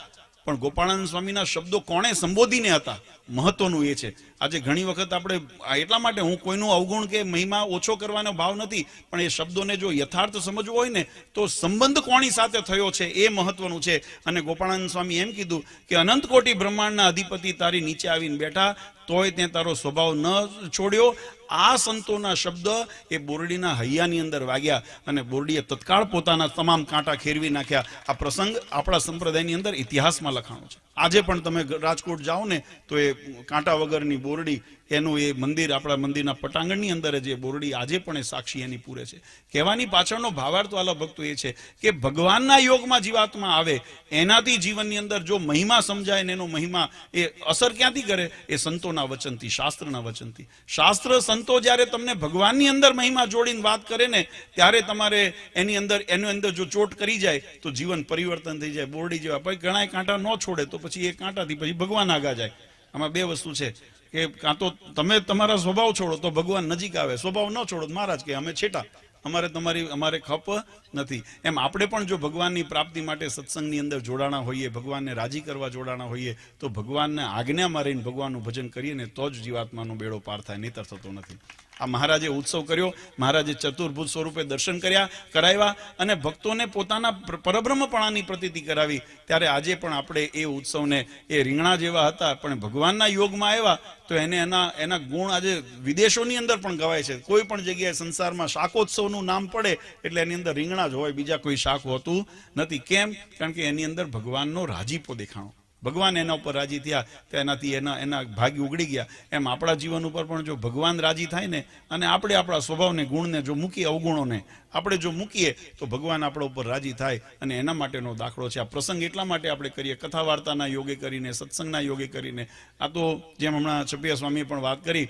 પણ ગોપાળાનંદ સ્વામીના શબ્દો કોણે સંબોધીને હતા, મહત્વનું એ છે. આજે ઘણી વખત આપણે એટલા માટે હું કોઈનું અવગુણ કે મહિમા ઓછો કરવાનો ભાવ નથી, પણ એ શબ્દોને જો યથાર્થ સમજવો હોય ને તો સંબંધ કોની સાથે થયો છે એ મહત્વનું છે. અને ગોપાળાનંદ સ્વામી એમ કીધું કે અનંત કોટી બ્રહ્માંડના અધિપતિ તારી નીચે આવીને બેઠા, તોય તે તારો સ્વભાવ ન છોડ્યો. આ સંતોના શબ્દ એ બોરડીના હૈયાની અંદર વાગ્યા અને બોરડીએ તત્કાળ પોતાના તમામ કાંટા ખેરવી નાખ્યા. આ પ્રસંગ આપણા સંપ્રદાયની અંદર ઇતિહાસમાં લખાણો છે. આજે પણ તમે રાજકોટ જાઓ ને તો એ કાંટા વગરની બોરડી, એનું એ મંદિર, આપણા મંદિરના પટાંગણની અંદર જે બોરડી આજે પણ એ સાક્ષી એની પૂરે છે. કહેવાની પાછળનો ભાવાર્થ વાલા ભક્તો એ છે કે ભગવાનના યોગમાં જીવાત્મા આવે, એનાથી જીવનની અંદર જો મહિમા સમજાય ને એનો મહિમા એ અસર ક્યાંથી કરે, એ સંતોના વચનથી, શાસ્ત્રના વચનથી. શાસ્ત્ર સંતો જ્યારે તમને ભગવાનની અંદર મહિમા જોડીને વાત કરે ને, ત્યારે તમારે એની અંદર જો ચોટ કરી જાય તો જીવન પરિવર્તન થઈ જાય. બોરડી જેવા પછી ઘણા કાંટા ન છોડે તો પછી એ કાંટાથી પછી ભગવાન આગા જાય. આમાં બે વસ્તુ છે કે કાં તો તમે તમારા સ્વભાવ છોડો તો ભગવાન નજીક આવે, સ્વભાવ ન છોડો મહારાજ કે અમે છેટા, અમારે ખપ નથી. એમ આપણે પણ જો ભગવાનની પ્રાપ્તિ માટે સત્સંગની અંદર જોડાણા હોઈએ, ભગવાનને રાજી કરવા જોડાણા હોઈએ, તો ભગવાનને આજ્ઞામાં રહીને ભગવાનનું ભજન કરીએ ને તો જ જીવાત્માનો બેડો પાર થાય, નહીંતર થતો નથી. આ મહારાજે ઉત્સવ કર્યો, મહારાજે ચતુર્ભુજ સ્વરૂપે દર્શન કરાવ્યા અને ભક્તોને પોતાના પરબ્રહ્મપણાની પ્રતીતિ કરાવી. ત્યારે આજે પણ આપણે એ ઉત્સવને, એ રીંગણા જેવા હતા પણ ભગવાનના યોગમાં આવ્યા તો એના ગુણ આજે વિદેશોની અંદર પણ ગવાય છે. કોઈ પણ જગ્યાએ સંસારમાં શાકોત્સવનું નામ પડે એટલે એની અંદર રીંગણા જ હોય, બીજા કોઈ શાક હોતું નથી. કેમ? કારણ કે એની અંદર ભગવાનનો રાજીપો દેખાણો, ભગવાન એના ઉપર રાજી થયા તો એનાથી એના ભાગ્ય ઉગડી ગયા. એમ આપણા જીવન ઉપર પણ જો ભગવાન રાજી થાય ને અને આપણે આપણા સ્વભાવને, ગુણને જો મૂકીએ, અવગુણોને આપણે જો મૂકીએ તો ભગવાન આપણા ઉપર રાજી થાય. અને એના માટેનો દાખલો છે આ પ્રસંગ. એટલા માટે આપણે કરીએ, કથા વાર્તાના યોગે કરીને, સત્સંગના યોગે કરીને. આ તો જેમ હમણાં છપિયા સ્વામીએ પણ વાત કરી,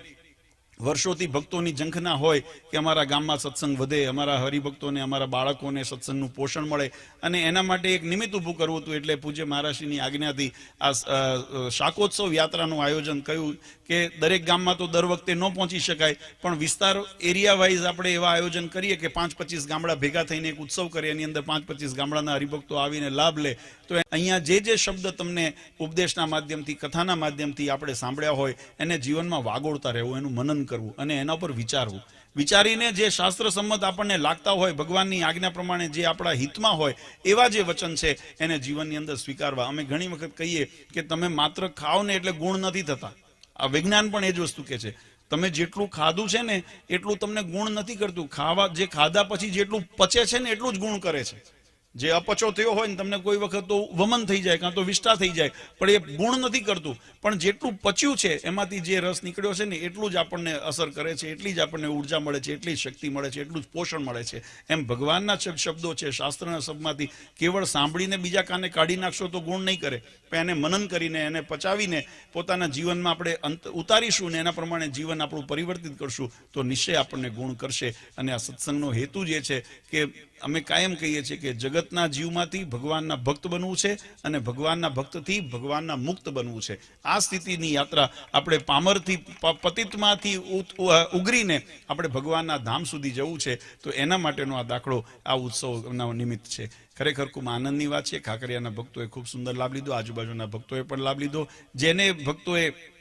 વર્ષોથી ભક્તોની ઝંખના હોય કે અમારા ગામમાં સત્સંગ વધે, અમારા હરિભક્તોને, અમારા બાળકોને સત્સંગનું પોષણ મળે, અને એના માટે એક નિમિત્ત ઊભું કરવું હતું. એટલે પૂજ્ય મહારાજશ્રીની આજ્ઞાથી આ શાકોત્સવ યાત્રાનું આયોજન કર્યું કે દરેક ગામમાં તો દર વખતે ન પહોંચી શકાય, પણ વિસ્તાર એરિયા વાઇઝ આપણે એવા આયોજન કરીએ કે 5-25 ગામડા ભેગા થઈને એક ઉત્સવ કરીએ, એની અંદર 5-25 ગામડાના હરિભક્તો આવીને લાભ લે. તો અહીંયા જે શબ્દ તમને ઉપદેશના માધ્યમથી, કથાના માધ્યમથી આપણે સાંભળ્યા હોય એને જીવનમાં વાગોળતા રહેવું, એનું મનન કરવું અને એના ઉપર વિચારવું. વિચારીને જે શાસ્ત્ર સંમત આપણને લાગતા હોય, ભગવાનની આજ્ઞા પ્રમાણે જે આપણા હિતમાં હોય એવા જે વચન છે એને જીવનની અંદર સ્વીકારવા. અમે ઘણી વખત કહીએ કે તમે માત્ર ખાઓ ને એટલે ગુણ નથી થતા. આ વિજ્ઞાન પણ એ જ વસ્તુ કે છે, તમે જેટલું ખાધું છે ને એટલું તમને ગુણ નથી કરતું. જે ખાધા પછી જેટલું પચે છે ને એટલું જ ગુણ કરે છે. જે અપચો થયો હોય ને તમને કોઈ વખત તો વમન થઈ જાય, કાં તો વિષ્ટા થઈ જાય, પણ એ ગુણ નથી કરતું. પણ જેટલું પચ્યું છે એમાંથી જે રસ નીકળ્યો છે ને એટલું જ આપણને અસર કરે છે, એટલી જ આપણને ઉર્જા મળે છે, એટલી જ શક્તિ મળે છે, એટલું જ પોષણ મળે છે. એમ ભગવાનના શબ્દો છે, શાસ્ત્રના શબ્દમાંથી કેવળ સાંભળીને બીજા કાને કાઢી નાખશો તો ગુણ નહીં કરે, પણ એને મનન કરીને, એને પચાવીને પોતાના જીવનમાં આપણે ઉતારીશું ને એના પ્રમાણે જીવન આપણું પરિવર્તિત કરશું તો નિશ્ચય આપણને ગુણ કરશે. અને આ સત્સંગનો હેતુ જે છે કે અમે કાયમ કહીએ છીએ કે જગતના જીવમાંથી ભગવાનના ભક્ત બનવું છે અને ભગવાનના ભક્તથી ભગવાનના મુક્ત બનવું છે. આ સ્થિતિની યાત્રા આપણે પામરથી, પતિતમાંથી ઉગરીને આપણે ભગવાનના ધામ સુધી જવું છે. તો એના માટેનો આ દાખલો, આ ઉત્સવના નિમિત્ત છે. ખરેખર ખૂબ આનંદની વાત છે. ખાકરિયાના ભક્તોએ ખૂબ સુંદર લાભ લીધો, આજુબાજુના ભક્તોએ પણ લાભ લીધો. જેને ભક્તોએ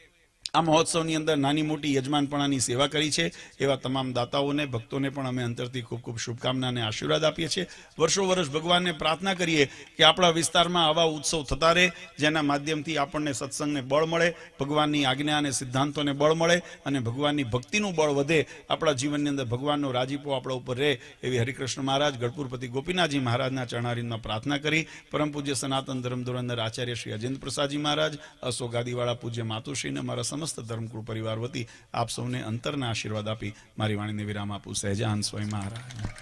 આ મહોત્સવની અંદર નાની મોટી યજમાનપણાની સેવા કરી છે એવા તમામ દાતાઓને, ભક્તોને પણ અમે અંતરથી ખૂબ ખૂબ શુભકામના અને આશીર્વાદ આપીએ છીએ. વર્ષો વર્ષ ભગવાનને પ્રાર્થના કરીએ કે આપણા વિસ્તારમાં આવા ઉત્સવ થતા રહે, જેના માધ્યમથી આપણને સત્સંગને બળ મળે, ભગવાનની આજ્ઞા અને સિદ્ધાંતોને બળ મળે અને ભગવાનની ભક્તિનું બળ વધે. આપણા જીવનની અંદર ભગવાનનો રાજીપો આપણા ઉપર રહે એવી હરિકૃષ્ણ મહારાજ, ગઢપુરપતિ ગોપીનાથજી મહારાજના ચરણારીમાં પ્રાર્થના કરી. પરમ પૂજ્ય સનાતન ધર્મ ધુરંધર આચાર્ય શ્રી અજેન્દ્ર પ્રસાદજી મહારાજ, અશોગાદીવાળા પૂજ્ય માતુશ્રીને મારા સમસ્ત ધર્મકુળ પરિવાર વતી આપ સૌને અંતરના આશીર્વાદ આપી મારી વાણીને વિરામ આપું. સહેજાનંદ સ્વામી મહારાજ.